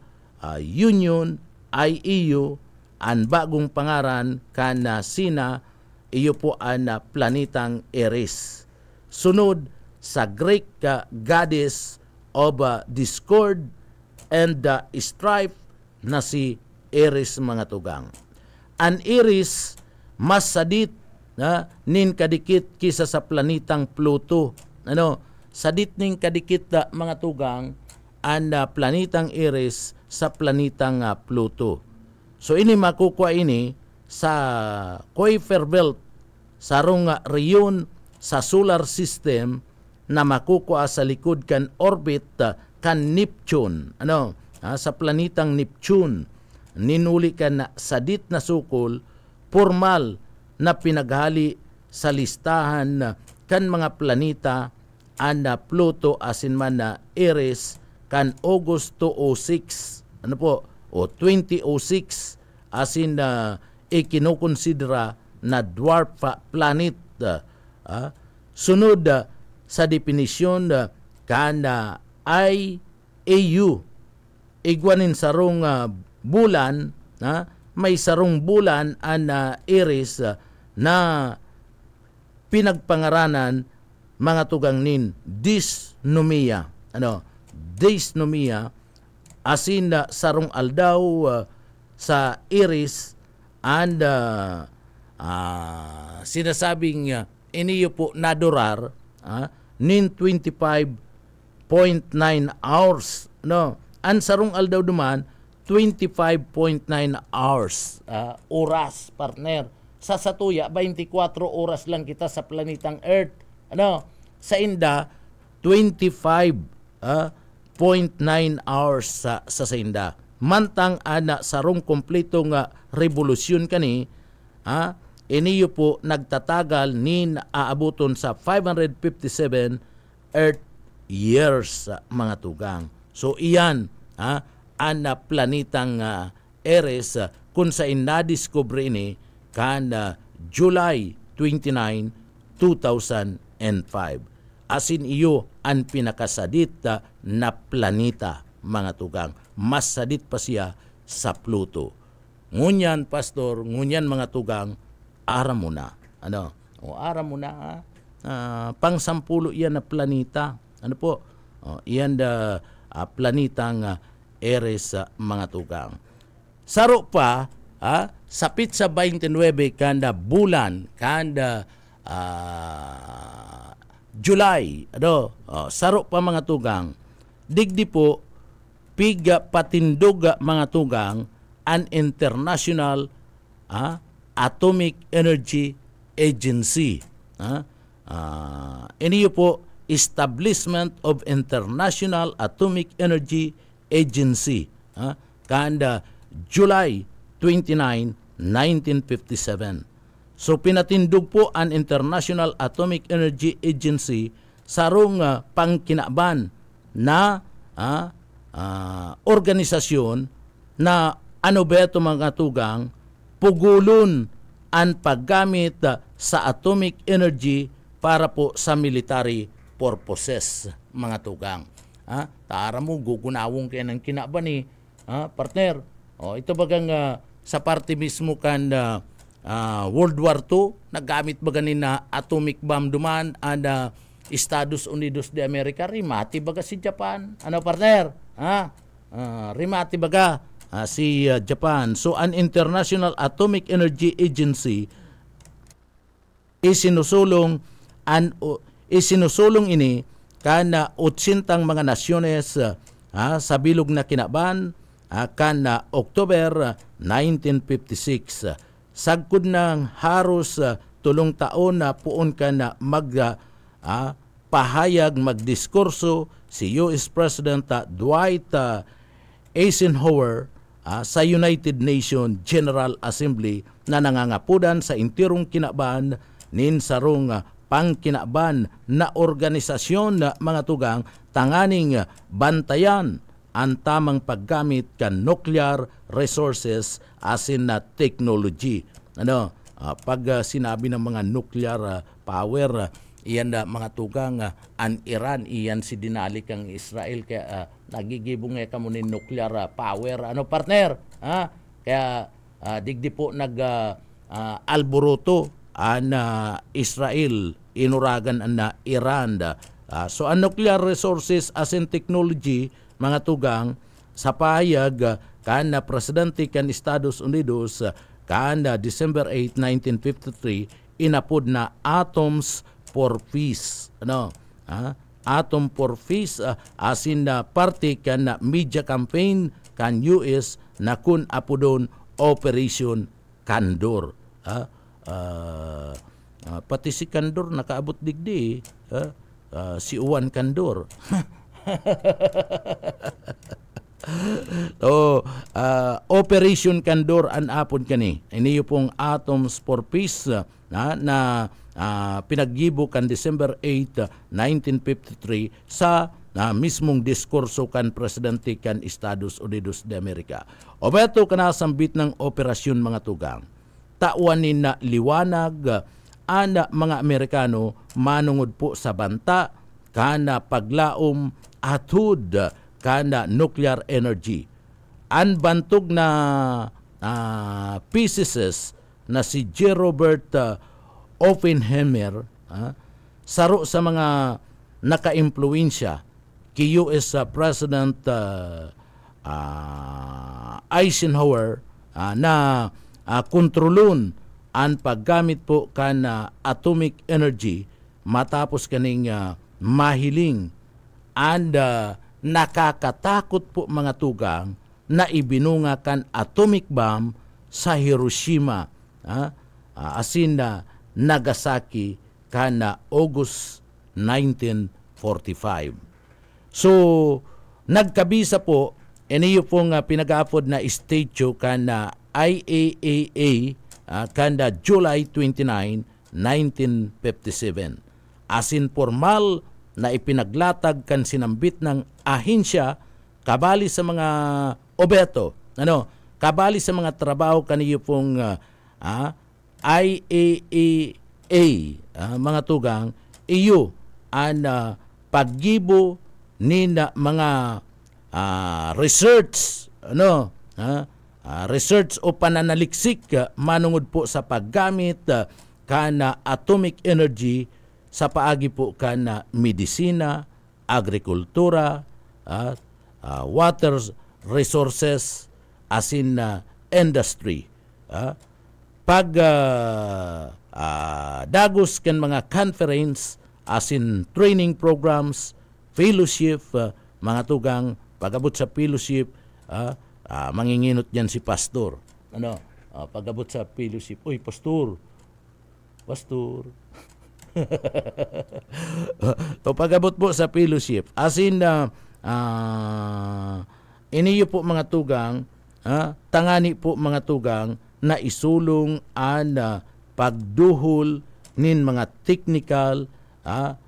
Union, IEU, ang bagong pangaran kan Sina, iyo po ang planetang Eris. Sunod sa Greek goddess of discord and strife na si Eris, mga tugang. Ang Eris mas sadit nin kadikit kisa sa planetang Pluto. Sadit nin kadikit mga tugang ang planetang Eris sa planetang Pluto. So ini makukuha ini sa Kuiper Belt, sarong reyon sa solar system na makukuha sa likod kan orbit kan Neptune. Sa planetang Neptune, ninuli kan sadit na sukol, formal na pinaghali sa listahan kan mga planeta ang Pluto asin man na Eris kan August 2006. O 2006 asin ikinukonsidera na dwarf planet. Sunod sa definisyon kan IAU, igwanin sarong bulan, may sarong bulan ang Eris na pinagpangaranan mga tugang nin dysnomia. Dysnomia asin sarong aldaw sa Eris and sinasabing iniyo po nadurar nin 25.9 hours. Ang sarong aldaw duman 25.9 hours oras, partner. Sa satuya 24 oras lang kita sa planetang Earth. Sa inda 25.9 hours sa Inda. Mantang ana sarong kompleto nga revolusyon kani, iniyo po nagtatagal nin aabuton sa 557 Earth years, mga tugang. So iyan ana planetang Eris kung sa inadiscover ini kan July 29, 2005. Asin iyo ang pinakasadit na planeta, mga tugang. Mas sadit pa siya sa Pluto. Ngunyan, pastor, ngunyan mga tugang, aram mo na. Aram mo na. Pang-sampulo yan na planeta. Iyan planetang Eris, mga tugang. Saro pa, sa Pitsa 29 kanda bulan, kanda July, saro pa mga tugang, digdi po, piga patindog mga tugang, an International Atomic Energy Agency. Iniyo po, Establishment of International Atomic Energy Agency. Kanda July 29, 1957. So pinatindog po ang International Atomic Energy Agency sarong pangkinaban na organisasyon na beto mga tugang pugulon ang paggamit sa atomic energy para po sa military purposes, mga tugang. Taara mo gugunawong kayo ng kinaban partner. Ito bagang sa parte mismo kan World War II, naggamit ba ganin na atomic bomb duman ang Estados Unidos de America, rimati baga si Japan. Partner? Rimati baga si Japan. So, an International Atomic Energy Agency isinusulong ini kana 80 mga nasyones sa bilog na kinaban October 1956. Sagkod ng haros tulong taon na puon ka na pahayag, magdiskurso si US President Dwight Eisenhower sa United Nations General Assembly na nangangapudan sa intirong kinaban nin sarong pangkinaban na organisasyon na mga tugang tanganing bantayan ang tamang paggamit kan nuclear resources asin na technology. Pag sinabi ng mga nuclear power, iyan na mga tugang ang Iran, iyan si dinalik ang Israel kaya nagigibong ka mo ni nuclear power. Partner? Kaya digdi po alburuto ang Israel, inuragan ang Iran. So ang nuclear resources as in technology, mga tugang, sa pahayag kan presidente kan Estados Unidos kan December 8, 1953, inapod na Atoms for Peace. Atom for Peace asin na parte kan media campaign kan US na kun apodon Operation Candor. Pati si Candor nakaabot digdi, si Juan Candor. Operation Candor an apon kani. Iniyo pong Atoms for Peace na pinaggibo kan December 8, 1953 sa mismong diskurso kan presidente kan Estados Unidos de America. O beto kanasambit ng operasyon mga tugang. Tawanin na liwanag ana mga Amerikano manungod po sa banta kana paglaom atud kana nuclear energy. Ang bantog na physicist na si J. Robert Oppenheimer, saro sa mga naka-impluensya kay US President Eisenhower na kontrolon ang paggamit po kana atomic energy matapos kaning mahiling and nakakatakot po mga tugang na ibinunga kan atomic bomb sa Hiroshima asin na Nagasaki kana August 1945. So nagkabisa po iniyo pong pinag-aapod na statue kana IAEA kanda July 29, 1957. Asin formal na ipinaglatag kan sinambit ng ahensya kabali sa mga obeto. Kabali sa mga trabaho kaniyo pong IAEA, mga tugang, iyo ang paggibo ni na mga research, research o pananaliksik manungod po sa paggamit kana atomic energy sa paagi po kana medisina, agrikultura, water resources, asin industry. Pag dagos kan mga conference, asin training programs, fellowship, mga tugang, pagabot sa fellowship, manginginot yan si pastor. Pagabot sa fellowship, uy, pastor. So pagabot po sa fellowship, asin iniyo po mga tugang, tangani po mga tugang na isulong ang pagduhol nin mga technical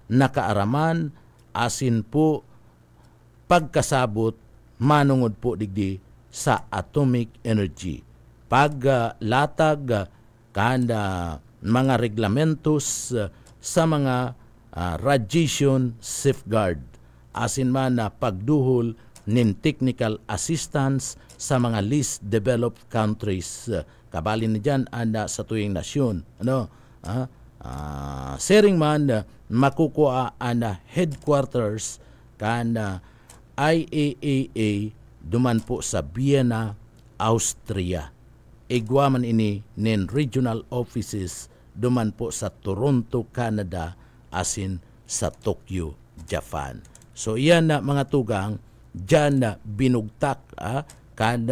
na kaaraman, asin po pagkasabot manungod po digdi sa atomic energy. Paglatag kanda mga reglamentos sa mga radiation safeguard, asin man na pagduhol nin technical assistance sa mga least developed countries. Kabali na dyan anda sa tuyong nasyon. Sering man makukuha ang headquarters kan IAEA duman po sa Vienna, Austria. Igwa man ini nin regional offices duman po sa Toronto, Canada, asin sa Tokyo, Japan. So iyan na mga tugang, dyan na binugtak kan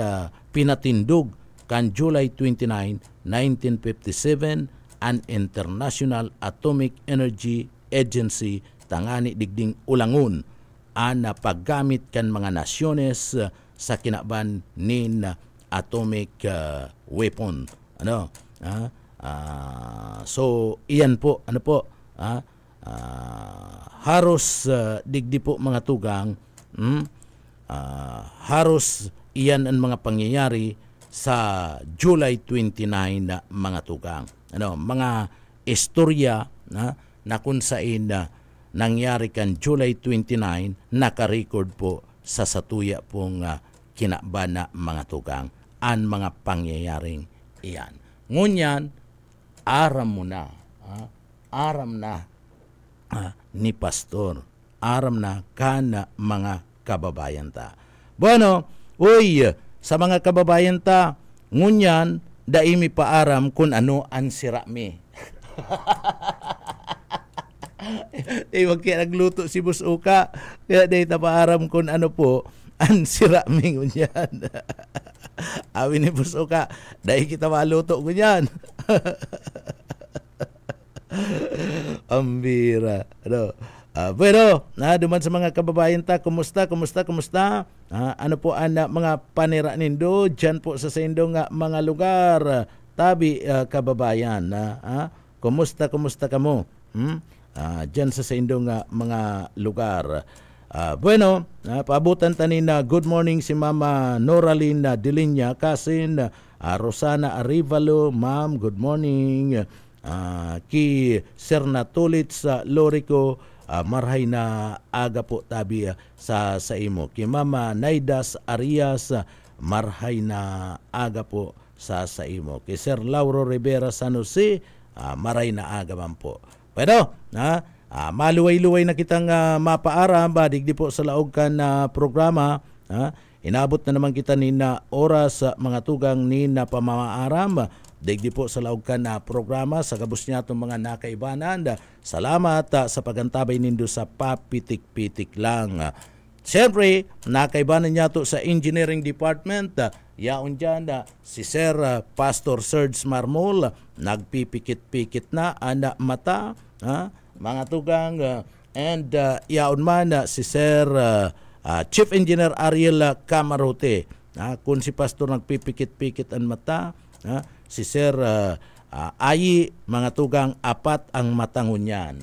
pinatindog kan July 29, 1957 an International Atomic Energy Agency tangani digding ulangon ana paggamit kan mga nasyones sa kinaban nin atomic weapon. So iyan po haros digdi po mga tugang haros iyan ang mga pangyayari sa July 29 na mga tugang. Mga istorya na kung saan nangyari kan July 29 naka-record po sa satuya pong kinaba na mga tugang ang mga pangyayaring iyan. Ngunyan, aram na ni pastor, aram na kana mga kababayan ta. Bueno, sa mga kababayan ta, ngunyan, daimi paaram kung ano ang sirami. Wag kaya nagluto si Boss Uka, kaya dahi paaram kung ano po ang sirami ngunyan. Awi ni Boss Uka, dahi kita maluto ngunyan. Ambira. Pero, duman sa mga kababayan ta, kumusta? Ano po ang mga panira nindo dyan po sa indong mga lugar? Tabi, kababayan. Kumusta kamo? Dyan sa indong mga lugar. Bueno, paabutan tanin na good morning si Mama Noraline Dilinya Kasin, Rosana Arivalo, Ma'am, good morning. Ki Sir Natulit sa Lorico, marhay na aga po tabi sa imo. Ki Mama Naidas Arias, marhay na aga po sa imo. Ki Sir Lauro Rivera San Jose, maray na aga man po. Pero, maluway-luway na kitang mapaaram, digdi po sa laog kan programa. Inabot na naman kita ni na oras mga tugang ni na pamamaaram. Digdi po sa laog kan programa sa kabus niya itong mga nakaibanan. Salamat sa pagantabay nindo sa papitik-pitik lang. Siyempre, nakaibanan niya ito sa engineering department. Yaon dyan si Sir Pastor Serge Marmol, nagpipikit-pikit na anak mata, mga tugang, and yaon man si Sir Chief Engineer Ariel Camarote. Kung si Pastor nagpipikit-pikit ang mata, si Sir Ayi, mga tugang, apat ang matangunyan.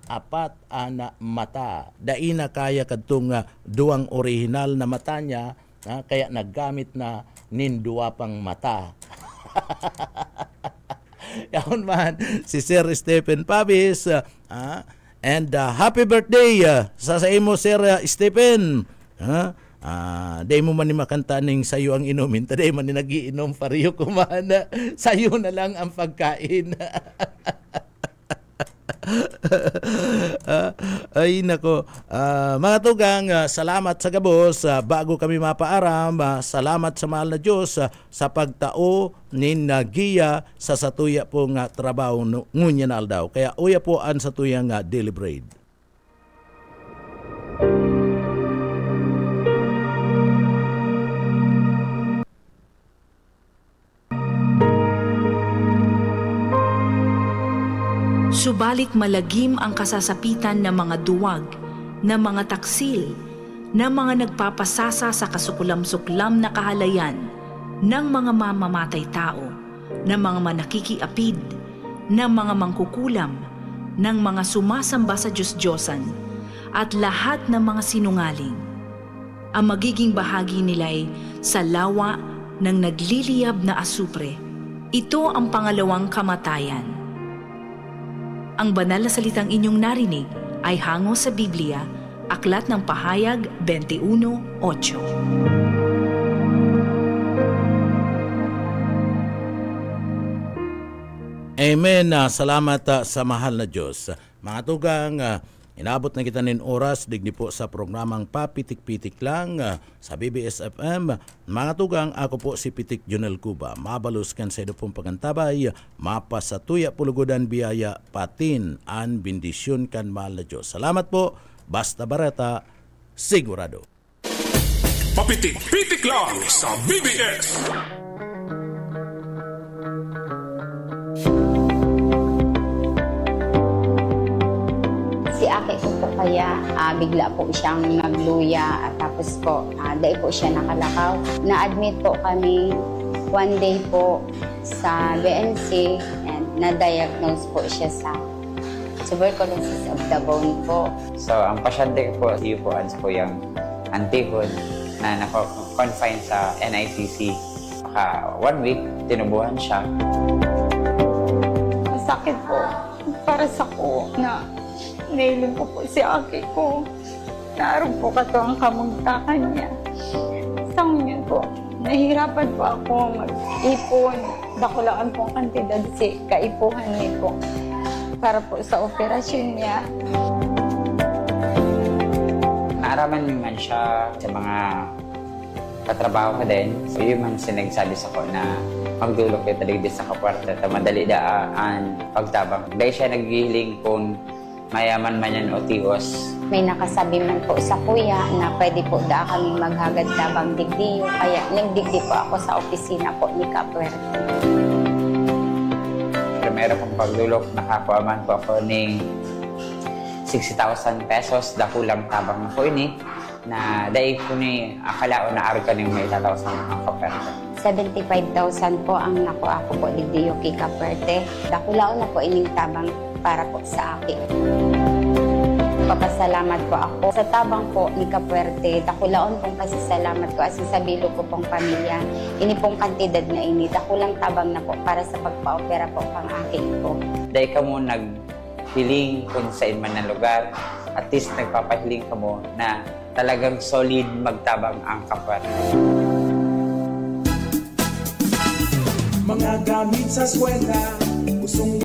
Apat ana mata. Daina kaya kadtong duwang original na mata niya, kaya naggamit na nindua pang mata. Yaon man si Sir Stephen Pabis, and happy birthday sa imo Sir Stephen. Day mo man ni makanta ning sayo ang inumin, taday man ni nagiinom pariyo kumana, sayo na lang ang pagkain. Ay nako, mga tugang, salamat sa gabos. Bago kami mapaaram, salamat sa mahal na Diyos sa pagtao nin giya sa satuya pong trabaho ngunya na aldaw. Kaya uya po ang satuyang daily bread. Subalit malagim ang kasasapitan ng mga duwag, ng mga taksil, ng mga nagpapasasa sa kasukulam-suklam na kahalayan, ng mga mamamatay tao, ng mga manakikiapid, ng mga mangkukulam, ng mga sumasamba sa Diyos-Diyosan, at lahat ng mga sinungaling. Ang magiging bahagi nila ay sa lawa ng nagliliyab na asupre. Ito ang pangalawang kamatayan. Ang banal na salitang inyong narinig ay hango sa Biblia, Aklat ng Pahayag 21:8. Amen. Salamat sa mahal na Diyos. Mga tugang, inabot na kita nin oras, digni po sa programang Papitik-Pitik lang sa BBS FM. Mga tugang, ako po si Pitik Junel Cuba. Mabalos kan sa ito pong pagantabay, mapasatuya pulugodan biyaya, patin an bendisyon kan mahal na Diyos. Salamat po. Basta Bareta, sigurado. Papitik-pitik lang sa BBS. kaya bigla po siyang nagluya at tapos po dahil po siya nakalakaw. Na-admit po kami one day po sa BNC and na-diagnose po siya sa tuberculosis of the bone po. So, ang pasyente ko po, po yung antihon na nako-confine sa NICC. Baka 1 week, tinubuhan siya. Masakit po para sa ko na nailin ko po si Aki ko. Naroon po kato ang kamugtakan niya. Sa ngayon po, nahihirapan po ako mag-ipon. Dakulaan po ang kantidad si kaipuhan niya po para po sa operasyon niya. Naaraman naman siya sa mga katrabaho ko din. So, yun man sinagsabi sa ko na magdulog kayo talaga sa kapwarta at madali daan pagtabang. Dahil siya naghihiling kung mayaman man yan o tios. May nakasabi man po sa kuya na pwede po kami maghagad tabang digdiyo. Kaya nagdigdi po ako sa opisina po ni Kapuerte. Meron pong pagdulog, nakakuha man po ako ng 60,000 pesos. Dakulang tabang na po ini. Na dahil po ni akala o naarga ng may tataw sa mga Kapuerte. 75,000 po ang nakuha ko po digdiyo kay Kapuerte. Dakulao na po ining tabang para po sa akin. Papasalamat po ako sa tabang po ni Kapuerte. Dakulaon pong pasasalamat ko as sa bilo ko pong pamilya. Ini pong kantidad na ini. Dakulang tabang na po para sa pagpa-opera po pang akin po. Dahil ka mo naghiling kung saan man na lugar, at least nagpapahiling ka mo na talagang solid magtabang ang Kapuerte. Mga gamit sa eskwela, usong